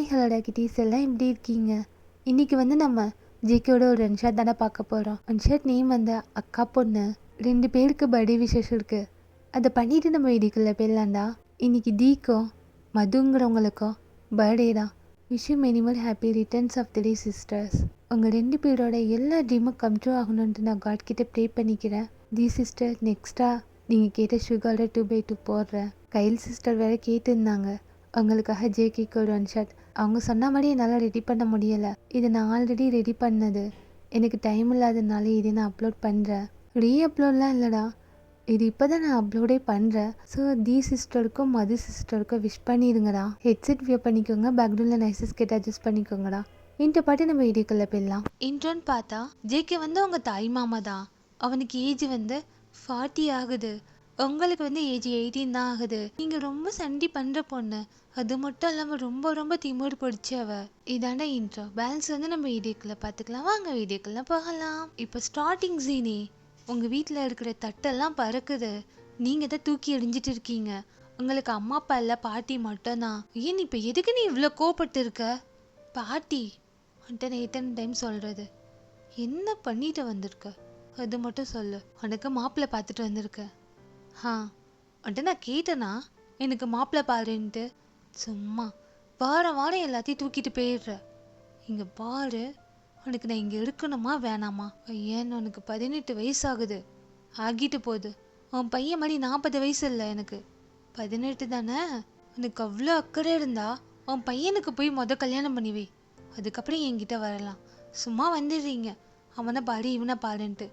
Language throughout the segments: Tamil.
ஹாய் ஹலோடா கிட்டீஸ் எல்லாம் எப்படி இருக்கீங்க? இன்னைக்கு வந்து நம்ம ஜேகேயோட ஒரு அன்ஷாட் தானே பார்க்க போகிறோம். அன்ஷாட் நேம் வந்து அக்கா பொண்ணு 2 பேருக்கு பர்த்டே விஷஸ் இருக்குது. அதை பண்ணிட்டு நம்ம வீடியோக்குள்ளே போயிடலாம்டா. இன்னைக்கு தீக்கும் மதுங்கிறவங்களுக்கும் பர்த்டே தான். Wish you many more happy returns of the day sisters. உங்கள் 2 பேரோட எல்லா ட்ரீமும் கம் ட்ரூ ஆகணுன்ட்டு நான் காட் கிட்டே ப்ரே பண்ணிக்கிறேன். தி சிஸ்டர் நெக்ஸ்ட்டாக நீங்கள் கேட்ட சுகரோட 2/2 போடுறேன். கைல் சிஸ்டர் வேறு கேட்டுருந்தாங்க அவங்களுக்காக ஜேகேக்கு ஒரு ஒன் ஷாட். அவங்க சொன்ன மாதிரி என்னால் ரெடி பண்ண முடியலை. இது நான் ஆல்ரெடி ரெடி பண்ணது. எனக்கு டைம் இல்லாததுனால இதை நான் அப்லோட் பண்ணுறேன். அப்லோட்லாம் இல்லைடா, இது இப்போ தான் நான் அப்லோடே பண்ணுறேன். ஸோ தி சிஸ்டருக்கும் மது சிஸ்டருக்கும் விஷ் பண்ணிடுங்கடா. ஹெட்செட் வியர் பண்ணிக்கோங்க, பேக்ரவுண்டில் நைசஸ் கேட்டு அட்ஜஸ்ட் பண்ணிக்கோங்கடா. இந்த பாட்டு நம்ம வீடியோக்குள்ளே போயிடலாம். இன்ட்ரோன்னு பார்த்தா ஜேகே வந்து அவங்க தாய் மாமா தான். அவனுக்கு ஏஜ் வந்து 40 ஆகுது. உங்களுக்கு வந்து ஏஜ் 18 தான் ஆகுது. நீங்க ரொம்ப சண்டி பண்ற பொண்ணு, அது மட்டும் இல்லாம ரொம்ப ரொம்ப திமிரு பிடிச்சவ. இதாண்டா இன்ட்ரோ. பேலன்ஸ் வந்து நம்ம வீடியோக்குள்ள பார்த்துக்கலாம். வாங்க வீடியோக்குள்ள போகலாம். இப்போ ஸ்டார்டிங் சீனே உங்க வீட்டில் இருக்கிற தட்டெல்லாம் பறக்குது. நீங்க தான் தூக்கி எறிஞ்சிட்டு இருக்கீங்க. உங்களுக்கு அம்மா அப்பா இல்லை, பாட்டி மட்டும்தான். ஏன் இப்போ எதுக்கு நீ இவ்வளோ கோபப்பட்டு இருக்க? பாட்டி வந்துட்டு நான் எத்தனை டைம் சொல்றது? என்ன பண்ணிட்டு வந்திருக்க அது மட்டும் சொல்லு. உனக்கு மாப்பிள்ளை பார்த்துட்டு வந்திருக்க. வந்துட்டு நான் கேட்டேனா எனக்கு மாப்பிள்ளை பாருன்ட்டு? சும்மா வாரம் வாரம் எல்லாத்தையும் தூக்கிட்டு போயிடுற. இங்கே பாரு, உனக்கு நான் இங்கே இருக்கணுமா வேணாமா? ஏன்னு உனக்கு 18 வயசு ஆகுது, ஆகிட்டு போகுது. உன் பையன் மாதிரி 40 வயசு இல்லை, எனக்கு 18 தானே. உனக்கு அவ்வளோ அக்கறை இருந்தா உன் பையனுக்கு போய் கல்யாணம் பண்ணிவே, அதுக்கப்புறம் என்கிட்ட வரலாம். சும்மா வந்துடுறீங்க அவனை பாரு இவனை பாருன்ட்டு.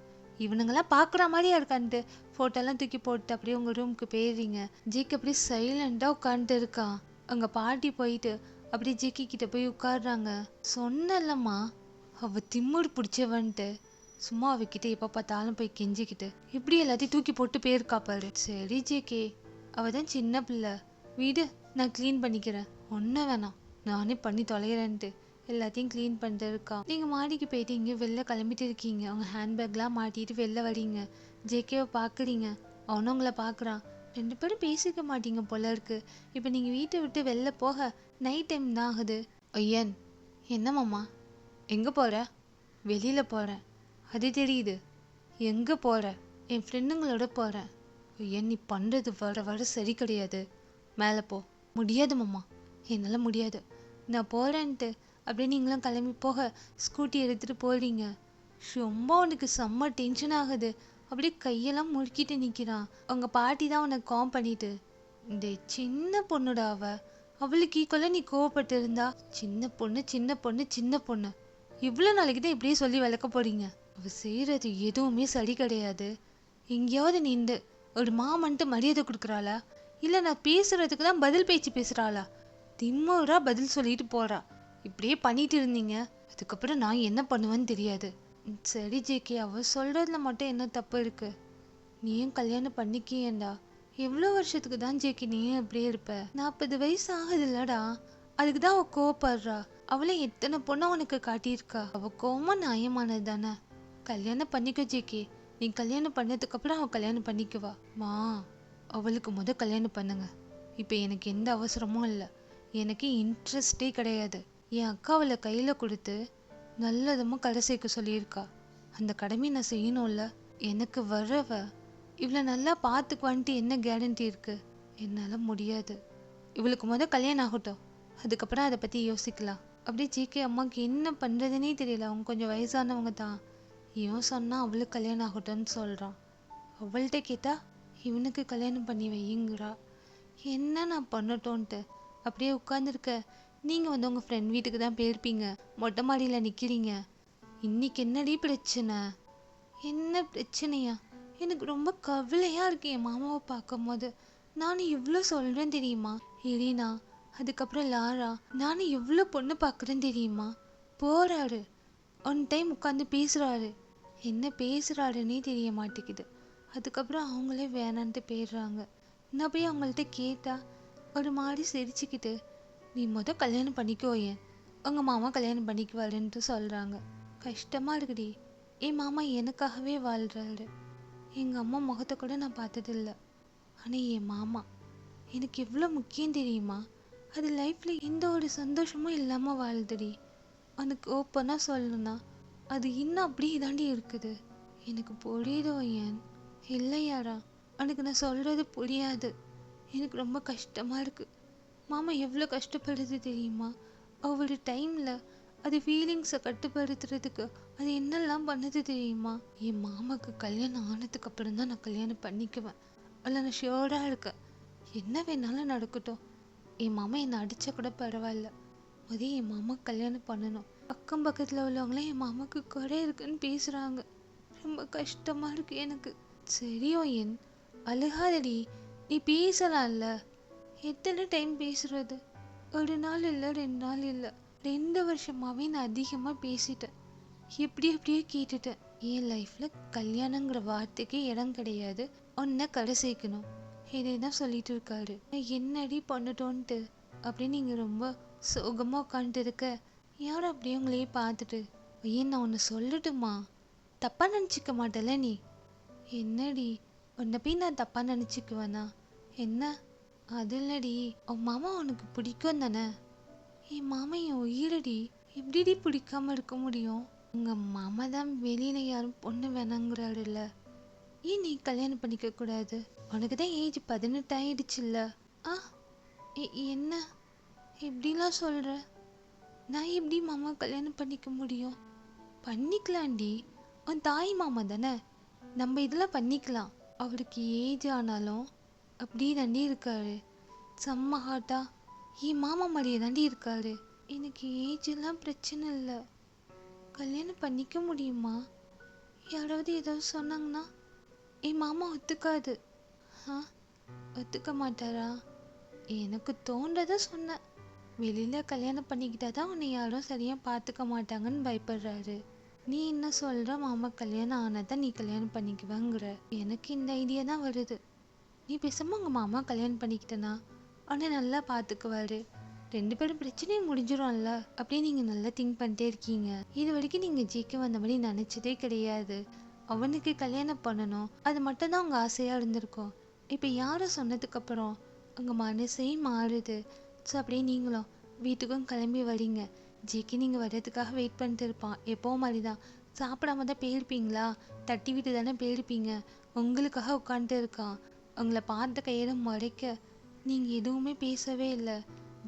இவனுங்கெல்லாம் பார்க்குற மாதிரியா இருக்கான்ட்டு ஃபோட்டோலாம் தூக்கி போட்டு அப்படியே உங்கள் ரூமுக்கு போயிடுறீங்க. ஜேக்கு அப்படியே சைலண்டாக உட்காந்துட்டு இருக்கான். அங்கே பாட்டி போயிட்டு அப்படியே ஜேக்கி கிட்ட போய் உட்காடுறாங்க. சொன்னல்லம்மா அவள் திம்முடு பிடிச்சவன்ட்டு. சும்மா அவகிட்ட எப்போ பார்த்தாலும் போய் கெஞ்சிக்கிட்டு இப்படி எல்லாத்தையும் தூக்கி போட்டு போயிருக்கா பாரு. சரி ஜேகே, அவள் தான் சின்ன பிள்ளை, வீடு நான் க்ளீன் பண்ணிக்கிறேன், ஒன்றும் வேணாம், நானே பண்ணி தொலைகிறேன்ட்டு எல்லாத்தையும் க்ளீன் பண்ணிட்டு இருக்கா. நீங்கள் மாடிக்கு போயிட்டு இங்கே வெளில கிளம்பிட்டு இருக்கீங்க. அவங்க ஹேண்ட்பேக்லாம் மாட்டிட்டு வெளில வரீங்க. ஜேகேவை பார்க்குறீங்க, அவனும் உங்களை பார்க்குறான். 2 பேரும் பேசிக்க மாட்டீங்க போல இருக்கு. இப்போ நீங்கள் வீட்டை விட்டு வெளில போக நைட் டைம் தான் ஆகுது. ஐயன், என்ன மாமா எங்கே போகிற? வெளியில் போகிறேன். அது தெரியுது. எங்கே போகிற? என் ஃப்ரெண்டுங்களோட போகிறேன். ஐயன், நீ பண்ணுறது வர வர சரி கிடையாது. மேலே போ. முடியாது மாமா, என்னால் முடியாது, நான் போகிறேன்ட்டு அப்படியே நீங்களும் கிளம்பி போக ஸ்கூட்டி எடுத்துகிட்டு போகிறீங்க. ரொம்ப உனக்கு செம்ம டென்ஷன் ஆகுது. அப்படியே கையெல்லாம் முறுக்கிட்டு நிற்கிறான். அவங்க பாட்டி தான் உனக்கு காம் பண்ணிட்டு, இந்த சின்ன பொண்ணுடா அவளுக்கு ஈக்குவலாக நீ கோவப்பட்டு இருந்தா. சின்ன பொண்ணு சின்ன பொண்ணு சின்ன பொண்ணு, இவ்வளோ நாளைக்கு தான் இப்படியே சொல்லி விளக்க போறீங்க. அவள் செய்கிறது எதுவுமே சரி கிடையாது. எங்கேயாவது நின்று ஒரு மாமன்ட்டு மரியாதை கொடுக்குறாளா, இல்லை நான் பேசுறதுக்கு தான் பதில் பேச்சு பேசுகிறாளா? திம்மூரா பதில் சொல்லிட்டு போறா. இப்படியே பண்ணிட்டு இருந்தீங்க, அதுக்கப்புறம் நான் என்ன பண்ணுவேன்னு தெரியாது. சரி ஜேகே, அவ சொல்றதுல மட்டும் என்ன தப்பு இருக்கு? நீயும் கல்யாணம் பண்ணிக்கியேண்டா. எவ்வளோ வருஷத்துக்கு தான் ஜேகே நீயும் இப்படியே இருப்ப? 40 வயசு ஆகுதுல்லடா, அதுக்கு தான் அவ கோவப்படுறா. அவளை எத்தனை பொண்ணை உனக்கு காட்டியிருக்கா. அவ கோவம் நியாயமானது தானே. கல்யாணம் பண்ணிக்கோ ஜேகே. நீ கல்யாணம் பண்ணதுக்கு அப்புறம் அவ கல்யாணம் பண்ணிக்குவா. அவளுக்கு கல்யாணம் பண்ணுங்க. இப்போ எனக்கு எந்த அவசரமும் இல்லை, எனக்கு இன்ட்ரெஸ்டே கிடையாது. என் அக்கா அவளை கையில் கொடுத்து நல்லதமாக கடை சேர்க்க சொல்லியிருக்கா. அந்த கடமையை நான் செய்யணும்ல. எனக்கு வரவ இவளை நல்லா பார்த்துக்குவான்ட்டு என்ன கேரண்டி இருக்கு? என்னால் முடியாது. இவளுக்கு கல்யாணம் ஆகட்டும், அதுக்கப்புறம் அதை பற்றி யோசிக்கலாம். அப்படியே ஜேகே அம்மாவுக்கு என்ன பண்ணுறதுனே தெரியல. அவங்க கொஞ்சம் வயசானவங்க தான். இவன் சொன்னால் அவளுக்கு கல்யாணம் ஆகட்டும்னு சொல்கிறான். அவள்கிட்ட கேட்டால் இவனுக்கு கல்யாணம் பண்ணி வையுங்கிறா. என்ன நான் பண்ணட்டோன்ட்டு அப்படியே உட்காந்துருக்க. நீங்கள் வந்து உங்கள் ஃப்ரெண்ட் வீட்டுக்கு தான் போயிருப்பீங்க. மொட்டை மாடியில் நிற்கிறீங்க. இன்னைக்கு என்னடி பிரச்சனை? என்ன பிரச்சனையா? எனக்கு ரொம்ப கவலையாக இருக்கு என் மாமாவை பார்க்கும் போது. நானும் எவ்வளோ சொல்கிறேன் தெரியுமா? எரினா, அதுக்கப்புறம் லாரா, நானும் எவ்வளோ பொண்ணு பார்க்குறேன்னு தெரியுமா? போகிறாரு, ஒன் டைம் உட்காந்து பேசுகிறாரு, என்ன பேசுகிறாருன்னே தெரிய மாட்டேங்குது. அதுக்கப்புறம் அவங்களே வேணான்ட்டு போயிடுறாங்க. நான் போய் அவங்கள்ட்ட கேட்டால் ஒரு மாதிரி சிரிச்சுக்கிட்டு, நீ கல்யாணம் பண்ணிக்கோ, ஏன் உங்கள் மாமா கல்யாணம் பண்ணிக்குவாருன்ட்டு சொல்கிறாங்க. கஷ்டமாக இருக்குடி. என் மாமா எனக்காகவே வாழ்கிறாரு. எங்கள் அம்மா முகத்தை கூட நான் பார்த்ததில்ல. ஆனால் என் மாமா எனக்கு எவ்வளோ முக்கியம் தெரியுமா? அது லைஃப்பில் எந்த ஒரு சந்தோஷமும் இல்லாமல் வாழுதுடி. உனக்கு ஓப்பனாக சொல்லணும்னா அது இன்னும் அப்படியே தாண்டி இருக்குது. எனக்கு புரியுதோ ஏன் இல்லையாரா, உனக்கு நான் சொல்கிறது புரியாது. எனக்கு ரொம்ப கஷ்டமாக இருக்குது. மாமா எவ்வளோ கஷ்டப்படுது தெரியுமா? ஒவ்வொரு டைமில் அது ஃபீலிங்ஸை கட்டுப்படுத்துறதுக்கு அது என்னெல்லாம் பண்ணுது தெரியுமா? என் மாமாவுக்கு கல்யாணம் ஆனதுக்கு அப்புறம் தான் நான் கல்யாணம் பண்ணிக்குவேன். அதில் நான் ஷியோராக இருக்கேன். என்ன வேணாலும் நடக்கட்டும். என் மாமா என்னை அடித்தா கூட பரவாயில்ல, அதே என் மாமா கல்யாணம் பண்ணணும். அக்கம் பக்கத்தில் உள்ளவங்களே என் மாமாவுக்கு குறை இருக்குன்னு பேசுகிறாங்க. ரொம்ப கஷ்டமாக இருக்கு எனக்கு. சரியோ என் அழுகாதடி, நீ பேசலாம்ல. எத்தனை டைம் பேசுறது? ஒரு நாள் இல்லை, 2 நாள் இல்லை, 2 வருஷமாவே நான் அதிகமாக பேசிட்டேன். எப்படியே கேட்டுட்டேன். என் லைஃப்பில் கல்யாணங்கிற வார்த்தைக்கே இடம் கிடையாது, உன்னை கடை சேர்க்கணும், இதே தான் சொல்லிட்டு இருக்காரு. என்னடி பண்ணட்டோன்ட்டு அப்படின்னு நீங்கள் ரொம்ப சோகமாக உட்காந்துட்டு இருக்க. யாரும் அப்படியே உங்களையே பார்த்துட்டு, ஏன் நான் ஒன்று சொல்லட்டுமா? தப்பாக நினச்சிக்க மாட்டேல நீ? என்னடி, உன்னை போய் நான் தப்பாக நினச்சிக்குவேனா என்ன? அது இல்லடி, உன் மாமா உனக்கு பிடிக்கும் தானே? என் மாமா என் உயிரடி, எப்படிடி பிடிக்காம இருக்க முடியும்? உங்கள் மாமா தான் வெளியில் யாரும் பொண்ணு வேணாங்கிறாருல்ல, ஏன் நீ கல்யாணம் பண்ணிக்க கூடாது? உனக்கு தான் ஏஜ் 18 ஆயிடுச்சுல்ல. ஆ என்ன எப்படிலாம் சொல்கிற? நான் எப்படி மாமா கல்யாணம் பண்ணிக்க முடியும்? பண்ணிக்கலாண்டி, உன் தாய் மாமா தானே, நம்ம இதெல்லாம் பண்ணிக்கலாம். அவருக்கு ஏஜ் ஆனாலும் அப்படி தாண்டி இருக்காரு, செம்ம ஹாட்டா என் மாமா மாதிரியே தாண்டி இருக்காரு. எனக்கு ஏஜ் எல்லாம் பிரச்சனை இல்லை, கல்யாணம் பண்ணிக்க முடியுமா? யாராவது ஏதாவது சொன்னாங்கன்னா என் மாமா ஒத்துக்காது. ஆ ஒத்துக்க மாட்டாரா? எனக்கு தோன்றதை சொன்னேன். வெளியில் கல்யாணம் பண்ணிக்கிட்டா தான் உன்னை யாரும் சரியாக பார்த்துக்க மாட்டாங்கன்னு பயப்படுறாரு. நீ என்ன சொல்கிற? மாமா கல்யாணம் ஆனதான் நீ கல்யாணம் பண்ணிக்குவாங்கிற. எனக்கு இந்த ஐடியா தான் வருது. நீ பேசாமல் உங்கள் மாமா கல்யாணம் பண்ணிக்கிட்டனா அவனை நல்லா பார்த்துக்குவாரு, 2 பேரும் பிரச்சனையும் முடிஞ்சிடும்ல. அப்படியே நீங்கள் நல்லா திங்க் பண்ணிட்டே இருக்கீங்க. இது வரைக்கும் நீங்கள் ஜெயிக்க வந்த மாதிரி நினச்சதே கிடையாது. அவனுக்கு கல்யாணம் பண்ணணும், அது மட்டும் தான் உங்கள் ஆசையாக இருந்திருக்கும். இப்போ யாரும் சொன்னதுக்கப்புறம் உங்கள் மனசே மாறுது. ஸோ அப்படியே நீங்களும் வீட்டுக்கும் கிளம்பி வரீங்க. ஜேக்கி நீங்கள் வர்றதுக்காக வெயிட் பண்ணிட்டு இருப்பான். எப்போவும் மாதிரி தான் சாப்பிடாம தான் போயிருப்பீங்களா, தட்டி விட்டு தானே போயிருப்பீங்க. உங்களுக்காக உட்காந்துட்டு இருக்கான். உங்களை பார்த்த கையில முறைக்க நீங்கள் எதுவுமே பேசவே இல்லை.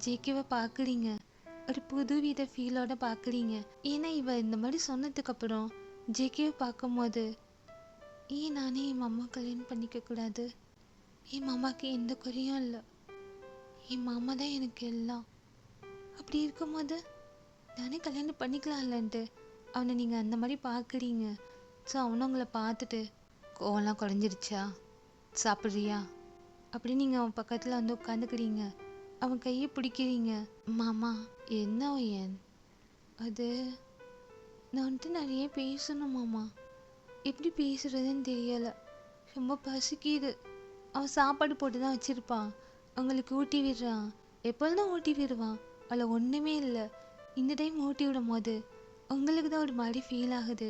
ஜேக்கிவை பார்க்குறீங்க, ஒரு புதுவித ஃபீலோட பார்க்குறீங்க. ஏன்னா இவ இந்த மாதிரி சொன்னதுக்கப்புறம் ஜேக்கிவை பார்க்கும்போது, ஏன் நானே என் மாமா கல்யாணம் பண்ணிக்க கூடாது? என் மாமாவுக்கு எந்த குறையும் இல்லை, என் மாமா தான் எனக்கு எல்லாம். அப்படி இருக்கும்போது நானே கல்யாணம் பண்ணிக்கலாம் இல்லைன்ட்டு அவனை நீங்கள் அந்த மாதிரி பார்க்குறீங்க. ஸோ அவனை உங்களை பார்த்துட்டு கோவம்லாம் குறைஞ்சிருச்சா, சாப்பிட்றியா அப்படி நீங்கள் அவன் பக்கத்தில் வந்து உட்காந்துக்கிறீங்க, அவன் கையை பிடிக்கிறீங்க. மாமா என்ன ஏன் அது? நான் வந்துட்டு நிறைய பேசணும் மாமா, எப்படி பேசுறதுன்னு தெரியலை, ரொம்ப பசிக்குது. அவன் சாப்பாடு போட்டு தான் வச்சுருப்பான், அவங்களுக்கு ஊட்டி விடுறான், எப்பொழுதும் ஊட்டி விடுவான், அதில் ஒன்றுமே இல்லை. இந்த டைம் ஊட்டி விடும் போது உங்களுக்கு தான் ஒரு மாதிரி ஃபீல் ஆகுது.